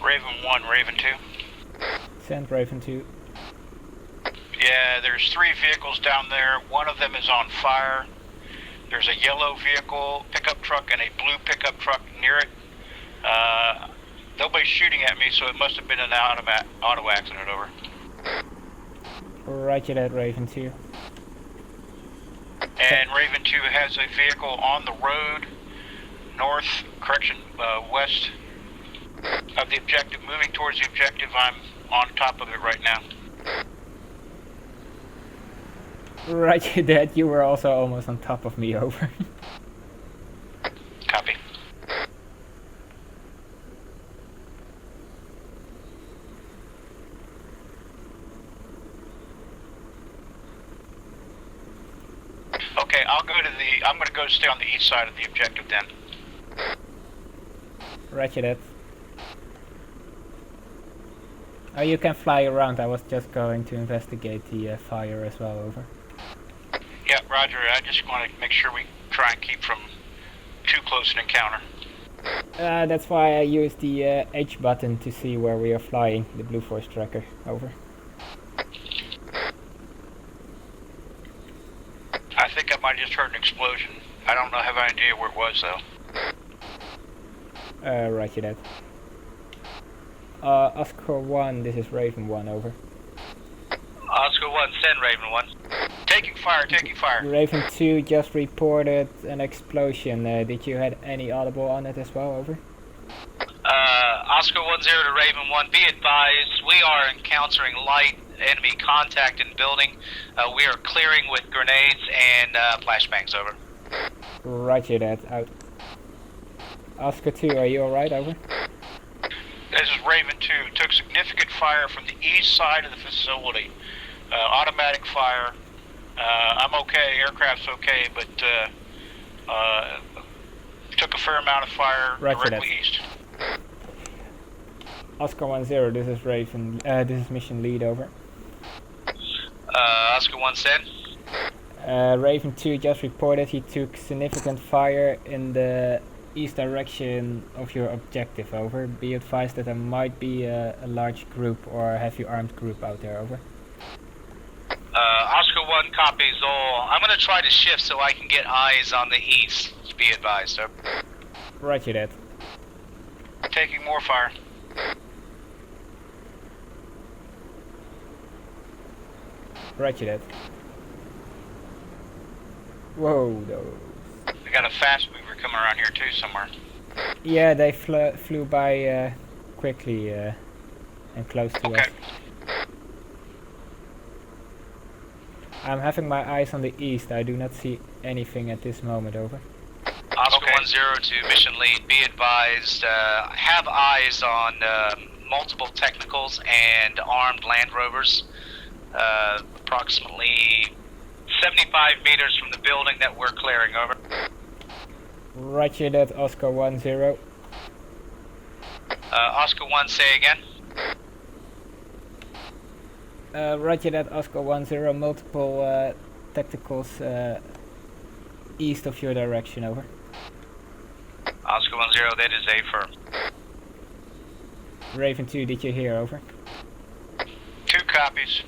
Raven 1, Raven 2. Send Raven 2. Yeah, there's 3 vehicles down there. One of them is on fire. There's a yellow vehicle, pickup truck, and a blue pickup truck near it. Nobody's shooting at me, so it must have been an auto accident, over. Roger that, Raven 2. And Raven 2 has a vehicle on the road, west of the objective, moving towards the objective. I'm on top of it right now. Roger that, you were also almost on top of me, over. Copy. Okay, I'm going to go stay on the east side of the objective then. Roger that. Oh, you can fly around. I was just going to investigate the fire as well, over. Yeah, Roger. I just want to make sure we try and keep from too close an encounter. That's why I used the H button to see where we are flying, the Blue Force tracker, over. I think I might have just heard an explosion. I don't know, have any idea where it was though. Roger that. Oscar 1, this is Raven 1, over. Oscar 1, send Raven 1. Taking fire, taking fire. Raven 2 just reported an explosion. Did you have any audible on it as well, over? Oscar 1-0 to Raven 1, be advised, we are encountering light enemy contact in building. We are clearing with grenades and flashbangs, over. Roger that, out. Oscar 2, are you alright, over? This is Raven 2. Took significant fire from the east side of the facility. Automatic fire. I'm okay, aircraft's okay, but took a fair amount of fire directly east. Oscar 1-0, this is Raven, this is mission lead, over. Oscar 1, send. Raven 2 just reported he took significant fire in the east direction of your objective, over. Be advised that there might be a large group or heavy armed group out there, over. Oscar 1 copies all. I'm going to try to shift so I can get eyes on the east. Be advised, over. Roger that. Taking more fire. Roger that. Whoa, those. We got a fast mover coming around here too somewhere. Yeah, they flew by quickly and close to us. I'm having my eyes on the east. I do not see anything at this moment, over. Oscar 1-0 to mission lead, be advised, have eyes on multiple technicals and armed Land Rovers, approximately 75 meters from the building that we're clearing, over. Roger that, Oscar 1-0. Oscar 1, say again. Roger that, Oscar 1-0, multiple tacticals east of your direction, over. Oscar 1-0, that is a firm. Raven 2, did you hear, over? 2 copies.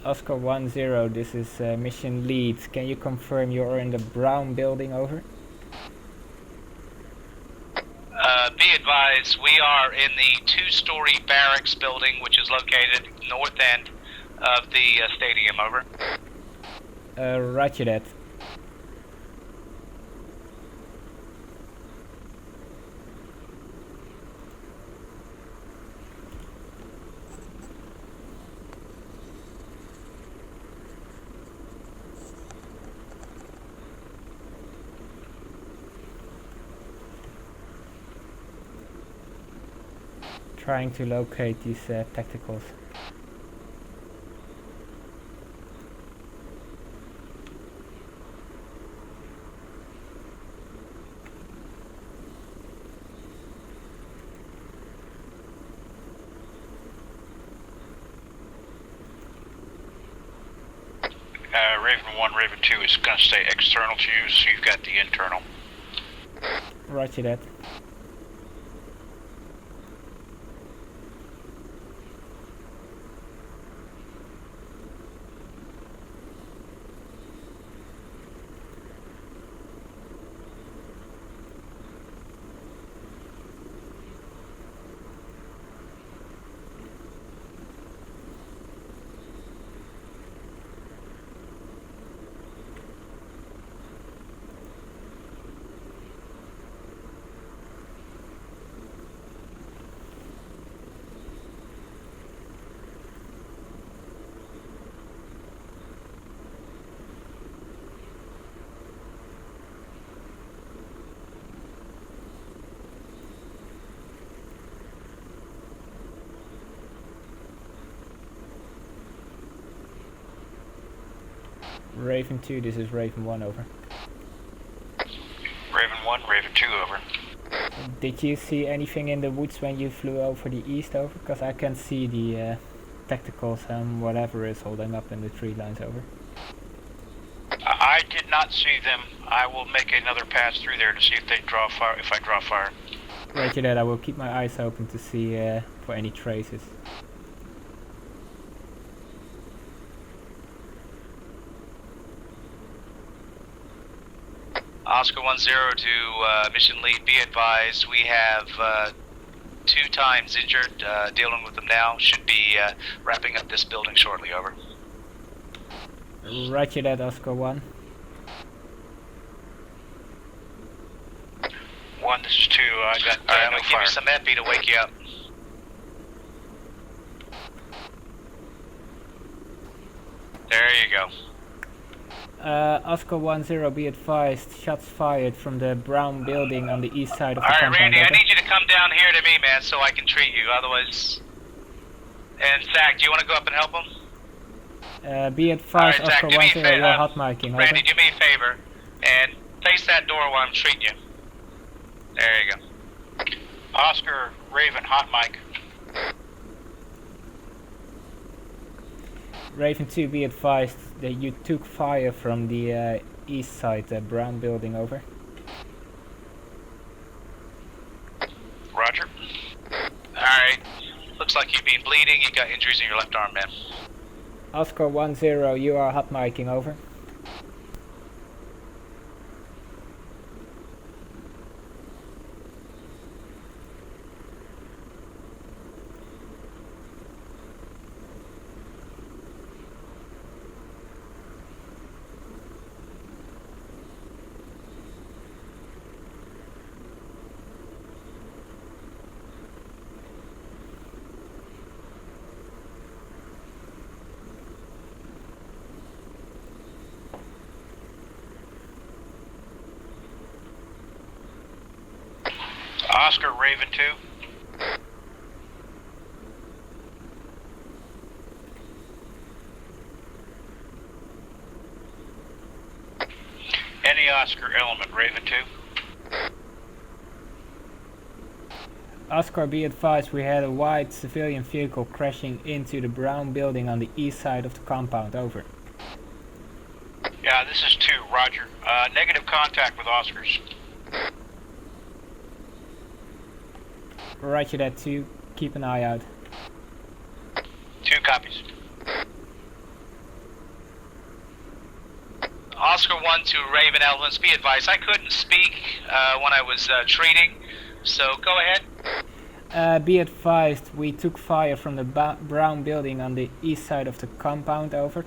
Oscar 1-0, this is mission lead. Can you confirm you're in the brown building, over? Be advised, we are in the two-story barracks building, which is located north end of the stadium, over. Roger that. Trying to locate these tacticals. Raven 1, Raven 2 is going to stay external to you, so you've got the internal. Roger that. Raven 2, this is Raven 1, over. Raven 1, Raven 2, over. Did you see anything in the woods when you flew over the east, over? Because I can see the tacticals and whatever is holding up in the tree lines, over. I did not see them. I will make another pass through there to see if they draw fire. If I draw fire. Roger that, I will keep my eyes open to see for any traces. Oscar 1-0 to mission lead, be advised, we have 2 times injured, dealing with them now, should be wrapping up this building shortly, over. Roger that, Oscar 1. 1, this is 2, I got Alright, I'm no gonna give fire. you some epi to wake you up. There you go. Oscar 1-0, be advised, shots fired from the brown building on the east side of the Alright, compound. Randy, I over. need you to come down here to me, man, so I can treat you, otherwise... And Zach, do you want to go up and help him? Be advised, Alright, Zach, Oscar do me a 1-0, fa- you're hot miking, over. Randy, do me a favor, and face that door while I'm treating you. There you go. Oscar, Raven, hot mic. Raven 2, be advised that you took fire from the east side, the brown building, over. Roger. Alright, looks like you've been bleeding, you got injuries in your left arm, man. Oscar 1-0, you are hot miking, over. Oscar, Raven 2. Any Oscar element, Raven 2. Oscar, be advised, we had a white civilian vehicle crashing into the brown building on the east side of the compound, over. Yeah, this is 2, Roger. Negative contact with Oscars. Roger that, 2, keep an eye out. 2 copies. Oscar 1 to Raven Elements, be advised, I couldn't speak when I was treating, so go ahead. Be advised, we took fire from the brown building on the east side of the compound, over.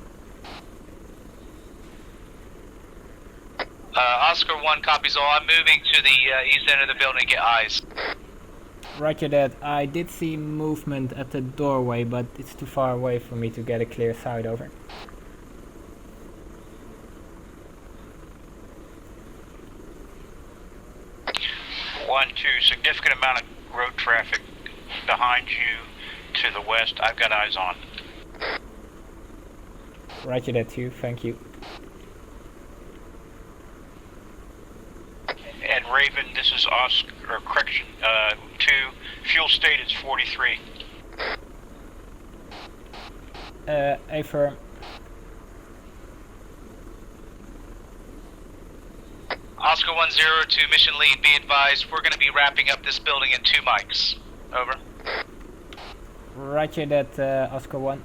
Oscar 1 copies all. I'm moving to the east end of the building to get eyes. Roger that. I did see movement at the doorway, but it's too far away for me to get a clear sight, over. One, two, significant amount of road traffic behind you to the west. I've got eyes on. Roger that too, thank you. And Raven, this is Oscar, or correction, 2, fuel state is 43. Affirm. Oscar 1-0 to mission lead, be advised, we're going to be wrapping up this building in 2 mics. Over. Roger that, Oscar 1.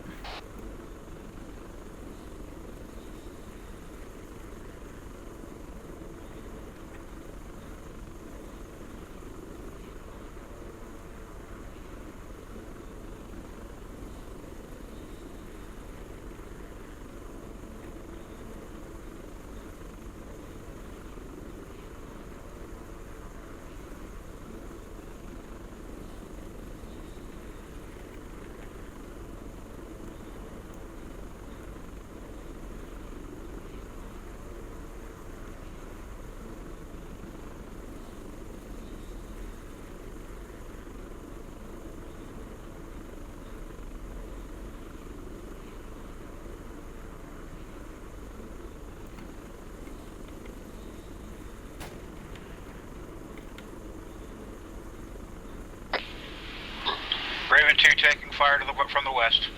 Raven 2 taking fire from the west.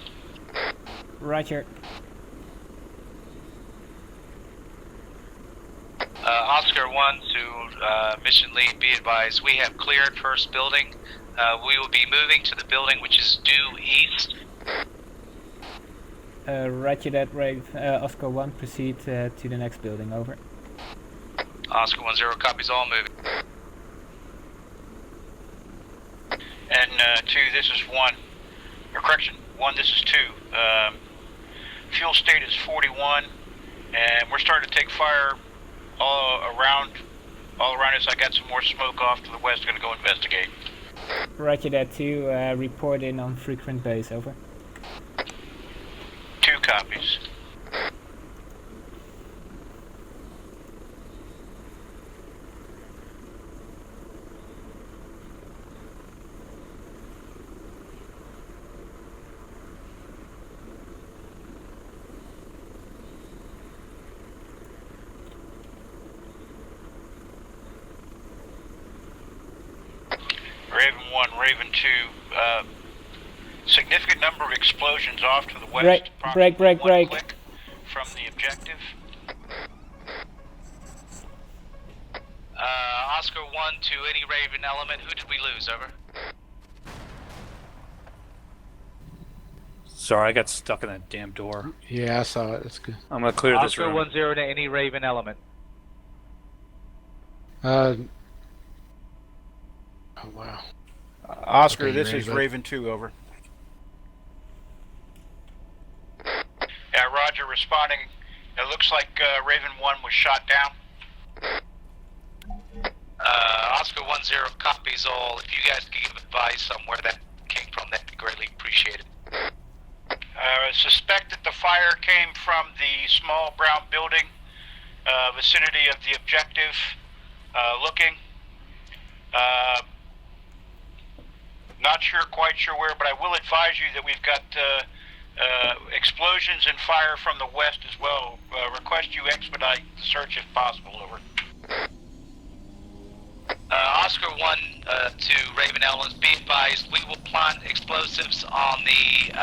Roger. Oscar 1 to mission lead, be advised, we have cleared first building. We will be moving to the building which is due east. Roger that, Oscar 1, proceed to the next building, over. Oscar 1-0 copies all, moving. And 2, this is 1. Or correction, 1, this is 2. Fuel state is 41, and we're starting to take fire all around us. I got some more smoke off to the west. Going to go investigate. Roger that too. Report in on frequent base, over. 2 copies. Raven 1, Raven 2, significant number of explosions off to the west. Break. Click from the objective. Oscar 1 to any Raven element, who did we lose, over? Sorry, I got stuck in that damn door. Yeah, I saw it. That's good. I'm gonna clear this Oscar room. 1-0 to any Raven element. Oh wow. Oscar, Okay, you this ready, is bud? Raven 2, over. Yeah, Roger, responding. It looks like Raven 1 was shot down. Oscar 1-0 copies all. If you guys could give advice on where that came from, that'd be greatly appreciated. Suspect that the fire came from the small brown building, vicinity of the objective, looking. Not quite sure where, but I will advise you that we've got explosions and fire from the west as well. Request you expedite the search if possible, over. Oscar 1 to Raven Elements, be advised, we will plant explosives on the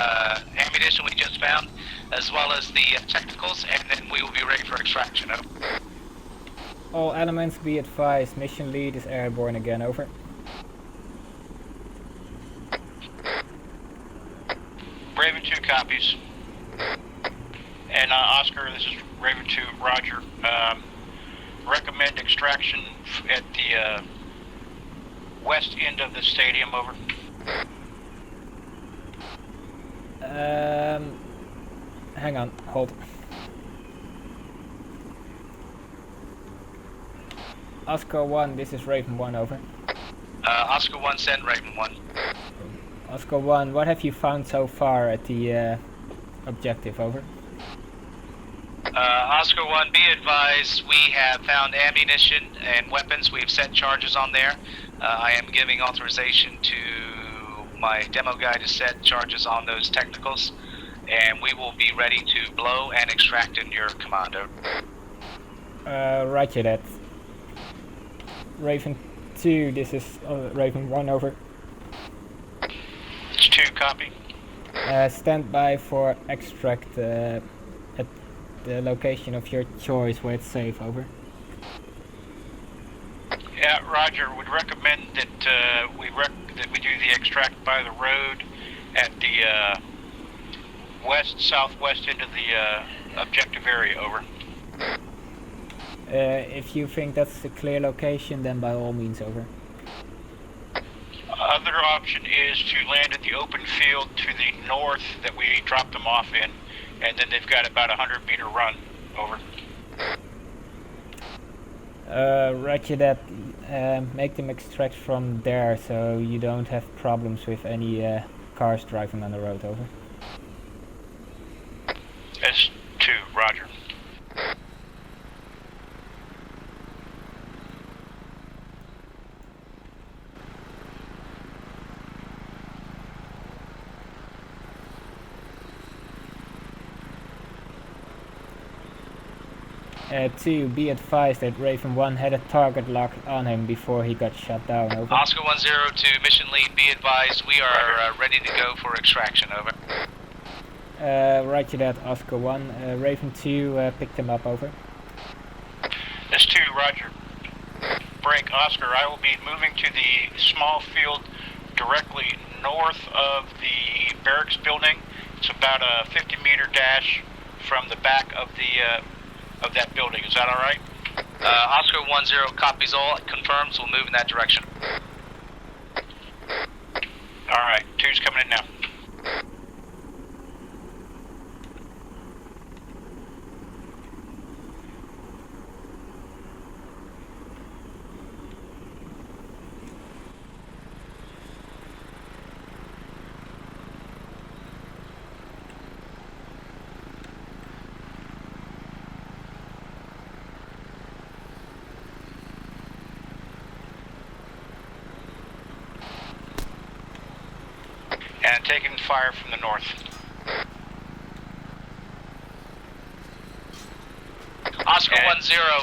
ammunition we just found, as well as the technicals, and then we will be ready for extraction. Over. All elements, be advised, mission lead is airborne again, over. Raven 2 copies. And Oscar, this is Raven 2, roger. Recommend extraction at the west end of the stadium, over. Hang on, hold. Oscar 1, this is Raven 1, over. Oscar 1, send Raven 1. Oscar 1, what have you found so far at the objective, over? Oscar 1, be advised, we have found ammunition and weapons. We've set charges on there. I am giving authorization to my demo guy to set charges on those technicals, and we will be ready to blow and extract in your commando. Roger that. Raven 2, this is Raven 1, over. It's 2, copy. Stand by for extract at the location of your choice where it's safe, over. Yeah, roger. Would recommend that we do the extract by the road at the southwest end of the objective area, over. If you think that's a clear location, then by all means, over. Other option is to land at the open field to the north that we dropped them off in, and then they've got about a 100-meter run, over. Roger that. Make them extract from there so you don't have problems with any cars driving on the road, over. S2, roger. Two, be advised that Raven 1 had a target locked on him before he got shot down, over. Oscar 102, mission lead, be advised, we are ready to go for extraction, over. Roger that, Oscar 1. Raven 2, picked him up, over. S2, roger. Break, Oscar. I will be moving to the small field directly north of the barracks building. It's about a 50-meter dash from the back of that building. Is that all right? Oscar 10 copies all, confirms, we'll move in that direction. All right, 2's coming in now. And taking fire from the north. Oscar 10,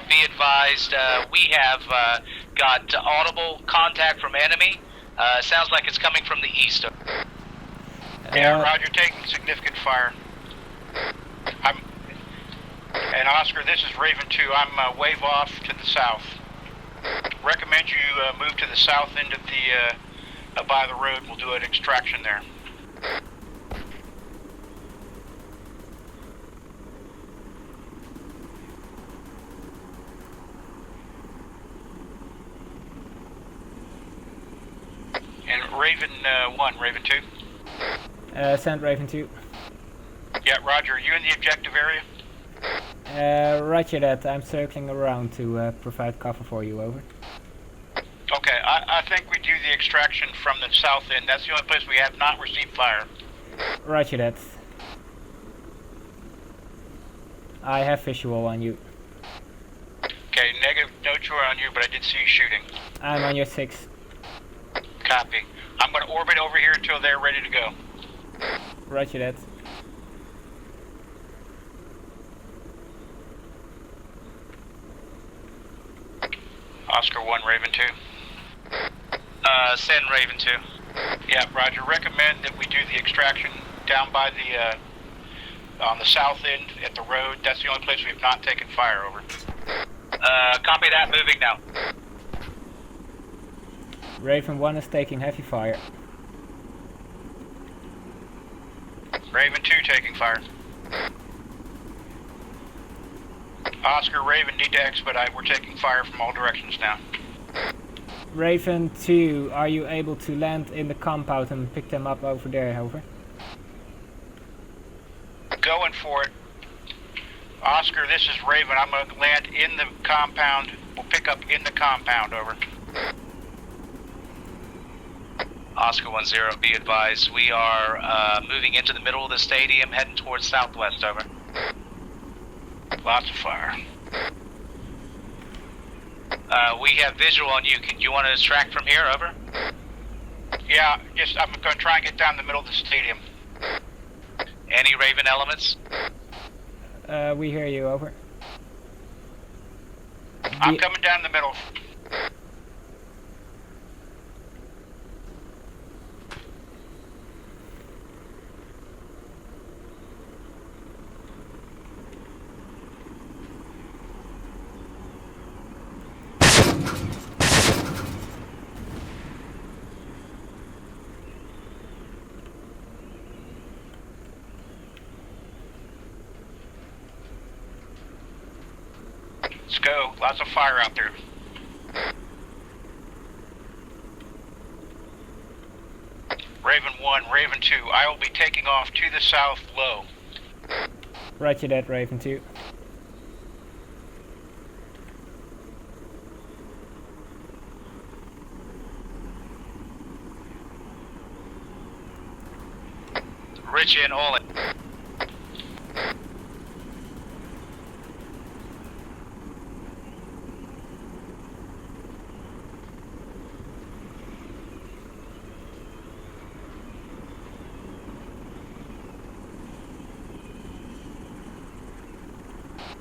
be advised, we have got audible contact from enemy. Sounds like it's coming from the east. Yeah, roger, taking significant fire. And Oscar, this is Raven 2. I'm wave off to the south. Recommend you move to the south end of the by the road. We'll do an extraction there. And Raven 1, Raven 2. Send Raven 2. Yeah, roger. Are you in the objective area? Roger that. I'm circling around to provide cover for you, over. Okay, I think we do the extraction from the south end. That's the only place we have not received fire. Roger that. I have visual on you. Okay, negative, no tour on you, but I did see you shooting. I'm on your 6. Copy. I'm going to orbit over here until they're ready to go. Roger that. Oscar 1, Raven 2. Send Raven 2. Yeah, roger. Recommend that we do the extraction down by the, on the south end at the road. That's the only place we have not taken fire, over. Copy that, moving now. Raven 1 is taking heavy fire. Raven 2 taking fire. Oscar, Raven, need to expedite. We're taking fire from all directions now. Raven 2, are you able to land in the compound and pick them up over there, over? Going for it. Oscar, this is Raven. I'm going to land in the compound. We'll pick up in the compound, over. Oscar 10, be advised. We are moving into the middle of the stadium, heading towards southwest, over. Lots of fire. We have visual on you. You want to extract from here, over? Yeah, just I'm going to try and get down the middle of the stadium. Any Raven elements? We hear you, over. I'm coming down the middle. Let's go. Lots of fire out there. Raven 1, Raven 2, I will be taking off to the south low. Roger that, Raven 2. Rich in, all in.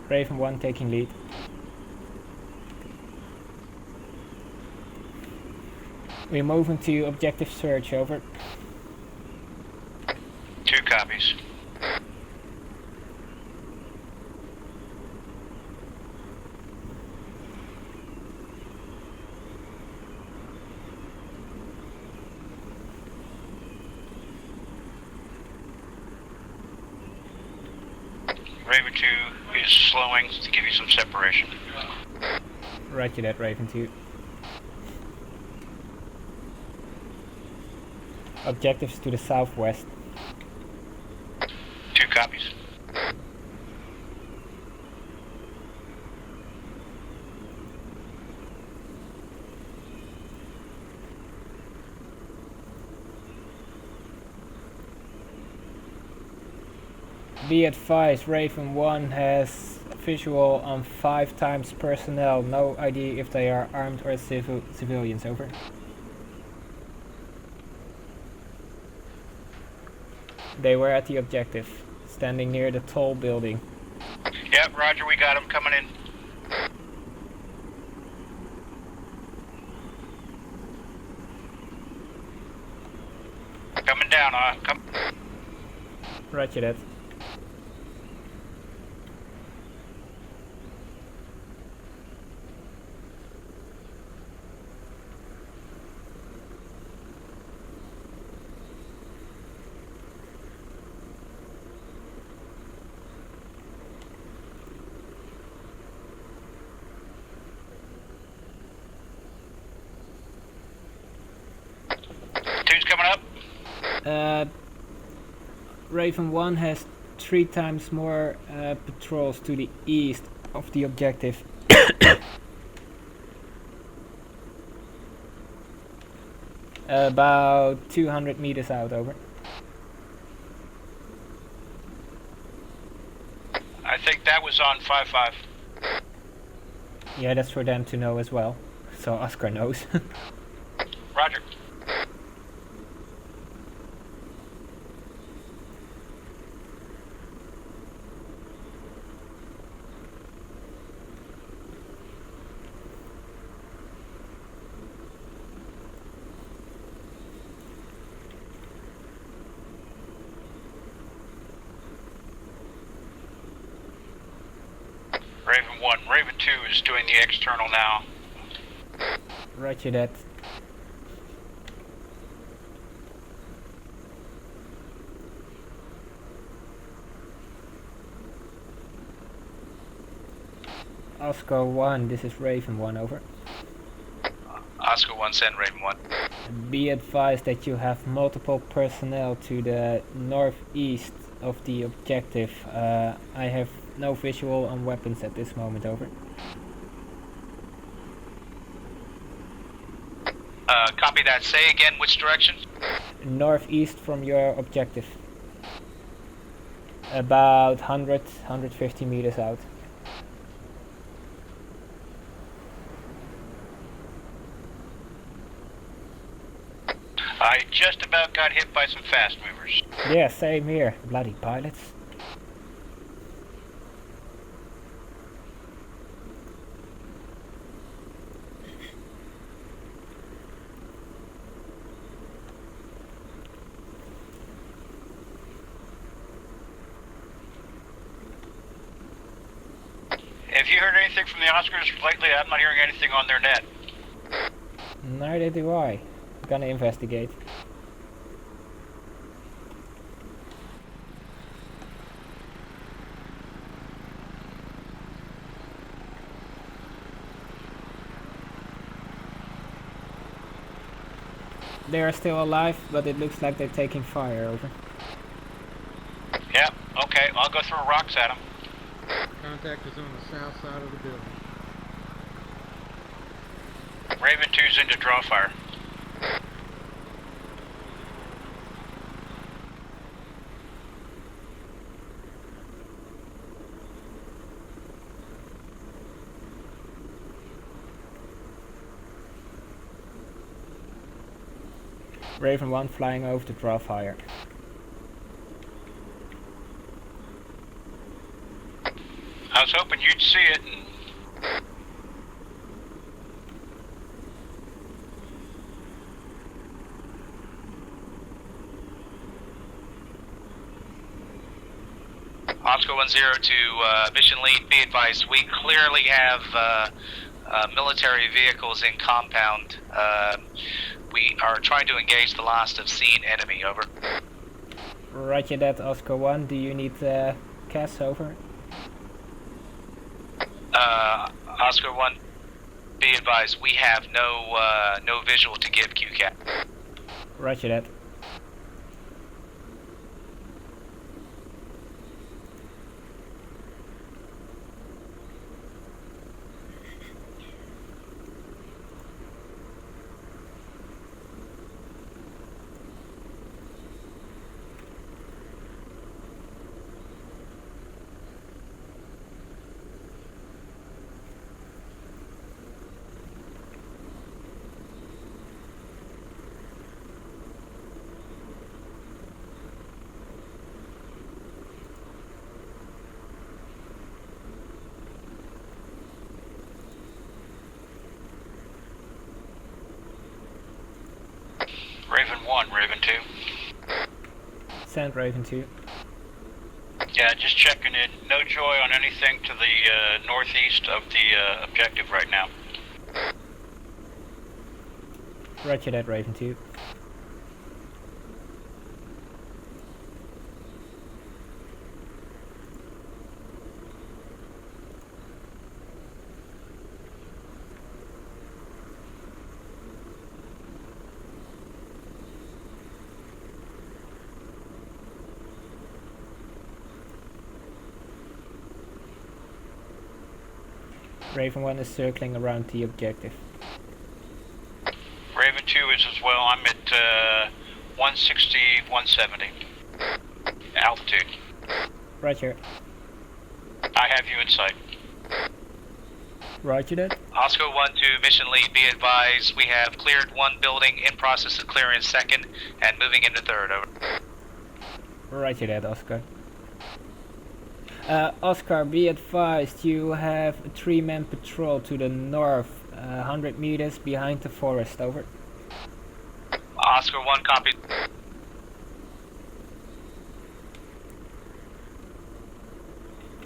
Raven 1 taking lead. We're moving to objective search, over. 2 copies. Raven 2 is slowing to give you some separation. Roger that, Raven 2. Objectives to the southwest. 2 copies. Be advised, Raven 1 has visual on 5 times personnel. No idea if they are armed or civilians, over. They were at the objective, standing near the tall building. Yep, roger, we got them coming in. Coming down, come. Roger that. Two's coming up. Raven 1 has 3 times more patrols to the east of the objective. About 200 meters out, over. I think that was on 5-5. Yeah, that's for them to know as well. So Oscar knows. Roger. Raven 1, Raven 2 is doing the external now. Roger that. Oscar 1, this is Raven 1, over. Oscar 1, send Raven 1. Be advised that you have multiple personnel to the northeast of the objective. I have no visual on weapons at this moment, over. Copy that. Say again which direction? Northeast from your objective. About 150 meters out. I just about got hit by some fast movers. Yeah, same here. Bloody pilots. Have you heard anything from the Oscars lately? I'm not hearing anything on their net. Neither do I. Gonna investigate. They are still alive, but it looks like they're taking fire, over. Yeah, okay, I'll go throw rocks at them. Contact is on the south side of the building. Raven 2's into draw fire. Raven 1 flying over to draw fire. I was hoping you'd see it. And Oscar 1-0 to mission lead. Be advised, we clearly have military vehicles in compound. We are trying to engage the last of seen enemy, over. Roger that, Oscar 1. Do you need CAS, over? Oscar 1, be advised, we have no visual to give QCAT. Roger that. Raven 1, Raven 2. Send Raven 2. Yeah, just checking in. No joy on anything to the northeast of the objective right now. Roger that, Raven 2. Raven 1 is circling around the objective. Raven 2 is as well. I'm at 160, 170. Altitude. Roger. I have you in sight. Roger that. Oscar 1 to mission lead, be advised, we have cleared one building, in process of clearing second, and moving into third, over. Roger that, Oscar. Oscar, be advised, you have a 3-man patrol to the north, 100 meters behind the forest, over. Oscar 1, copy.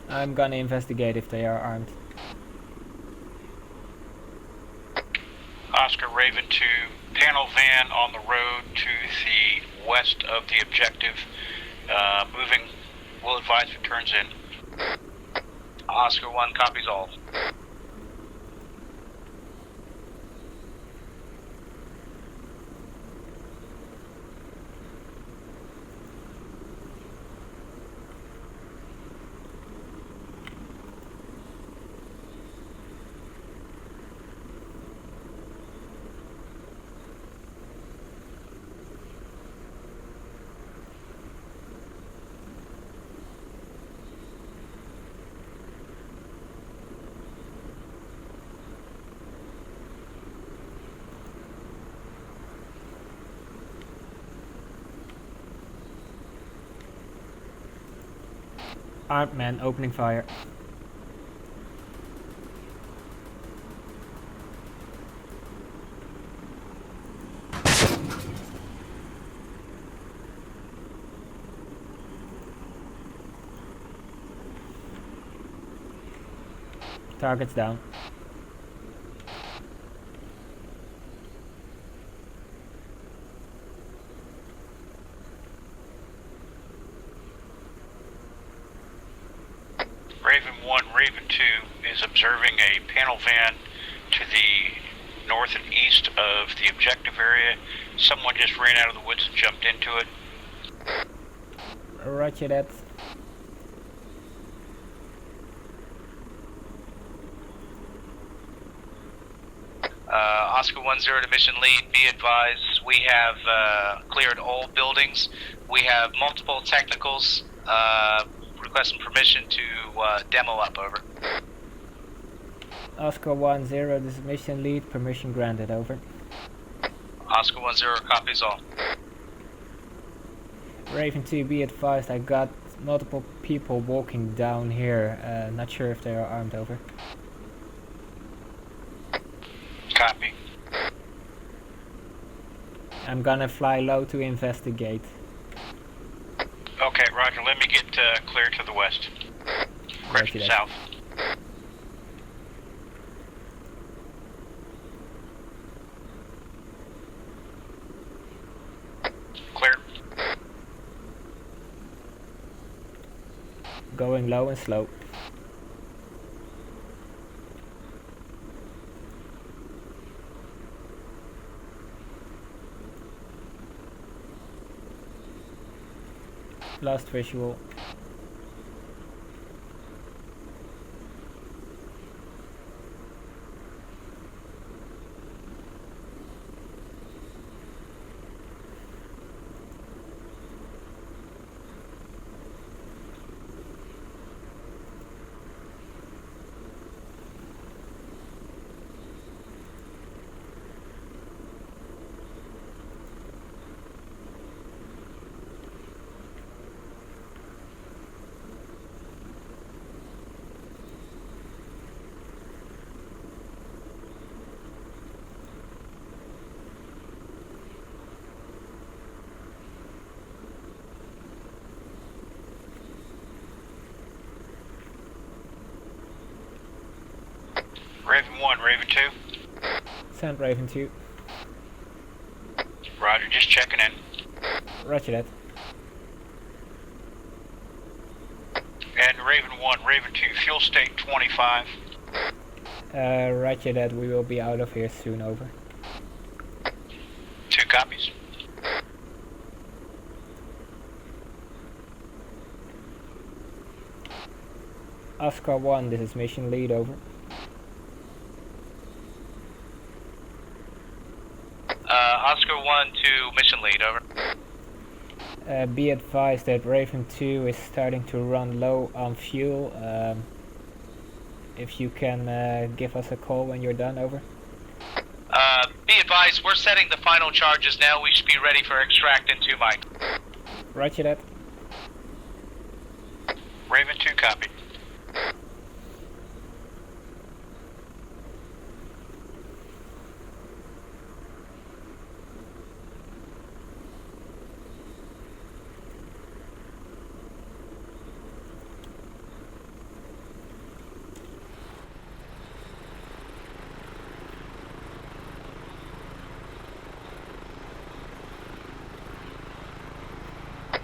I'm gonna investigate if they are armed. Oscar Raven 2, panel van on the road to the west of the objective. Moving, will advise it turns in. Oscar 1, copies all. Armed men opening fire. Targets down. Raven 1, Raven 2 is observing a panel van to the north and east of the objective area. Someone just ran out of the woods and jumped into it. Roger that. Oscar 1-0 to mission lead, be advised, we have cleared all buildings. We have multiple technicals requesting permission to demo up, over. Oscar 1-0, this is mission lead, permission granted, over. Oscar 1-0 copies all. Raven 2, be advised, I got multiple people walking down here, not sure if they are armed, over. Copy. I'm gonna fly low to investigate. Okay, roger. Let me get clear to the west. Correction, Roger that. south. Clear. Going low and slow. Last visual. Raven 1, Raven 2. Send Raven 2. Roger, just checking in. Roger that. And Raven 1, Raven 2, fuel state 25. Roger that, we will be out of here soon, over. 2 copies. Oscar 1, this is mission lead, over. Oscar 1 to mission lead, over. Be advised that Raven 2 is starting to run low on fuel. If you can give us a call when you're done, over. Be advised, we're setting the final charges now. We should be ready for extract in 2 mic. Roger that. Raven 2, copy.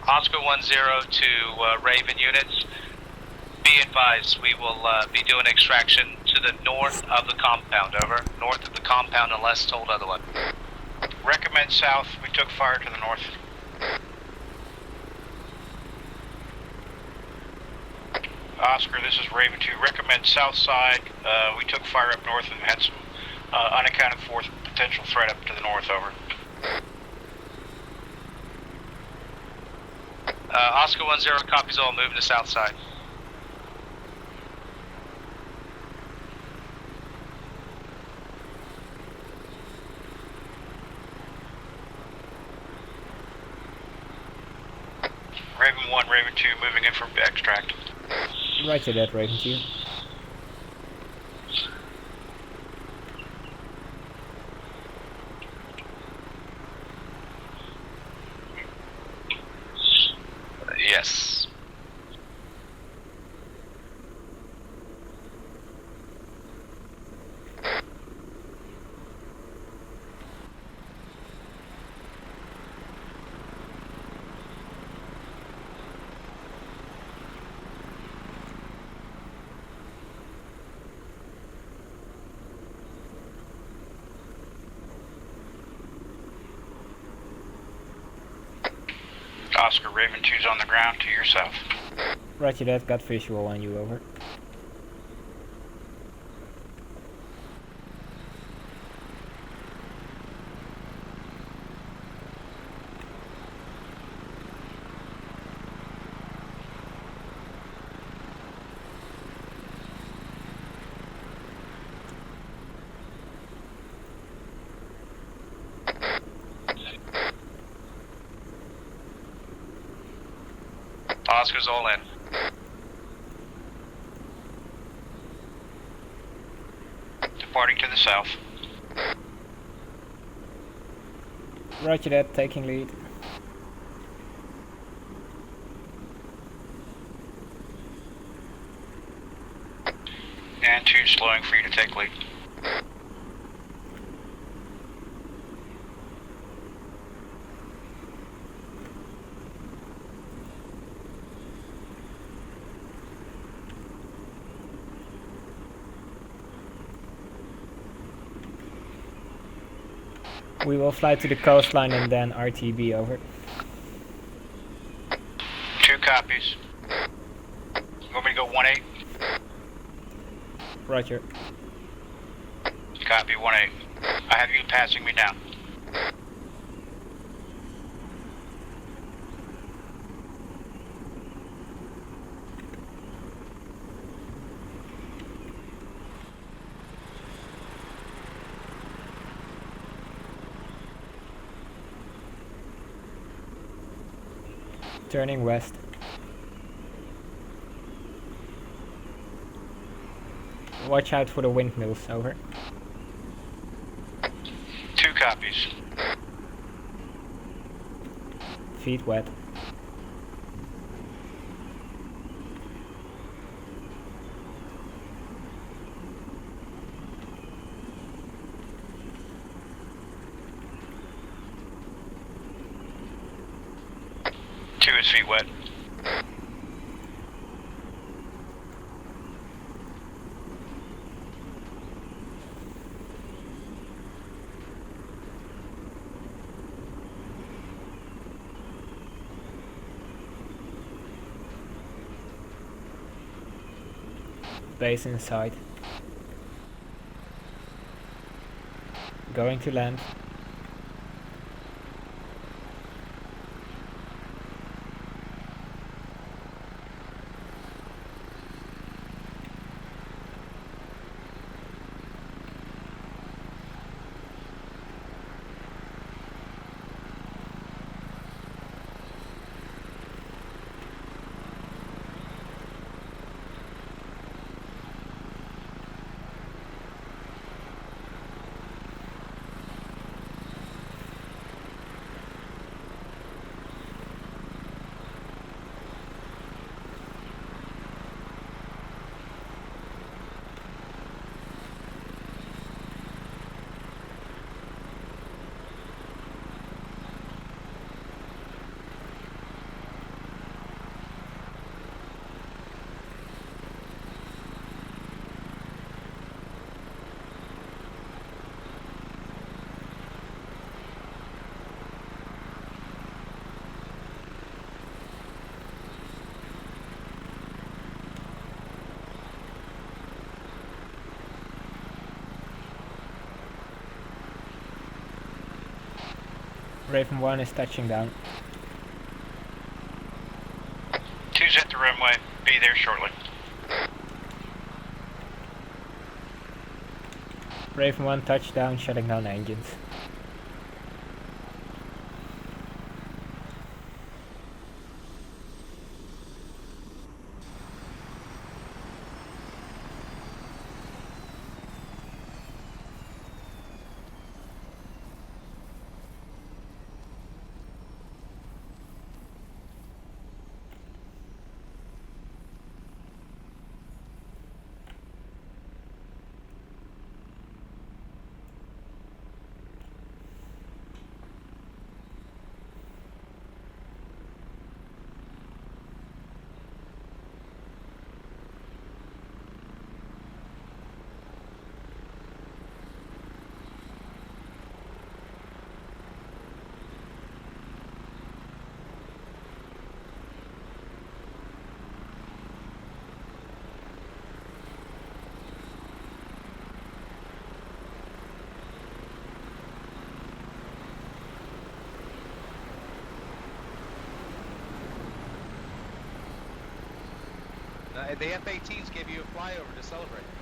Oscar 1-0 to Raven units. Be advised, we will be doing extraction to the north of the compound, over. North of the compound unless told otherwise. Recommend south. We took fire to the north. Oscar, this is Raven 2. Recommend south side. We took fire up north and had some unaccounted for potential threat up to the north, over. Oscar 1-0 copies all, moving to south side. Raven 1, Raven 2, moving in for extract. Roger that, Raven 2. Yes. Oscar, Raven 2's on the ground to your south. Roger that, got visual on you, over. Oscar's all in. Departing to the south. Roger that, taking lead. And 2 slowing for you to take lead. We will fly to the coastline and then RTB, over. 2 copies. Want me to go 1-8? Roger. Copy 1-8. I have you passing me down. Turning west. Watch out for the windmills, over. 2 copies. Feet wet. His feet wet. Base inside. Going to land. Raven 1 is touching down. 2's at the runway. Be there shortly. Raven 1 touchdown, shutting down engines. The F-18s gave you a flyover to celebrate.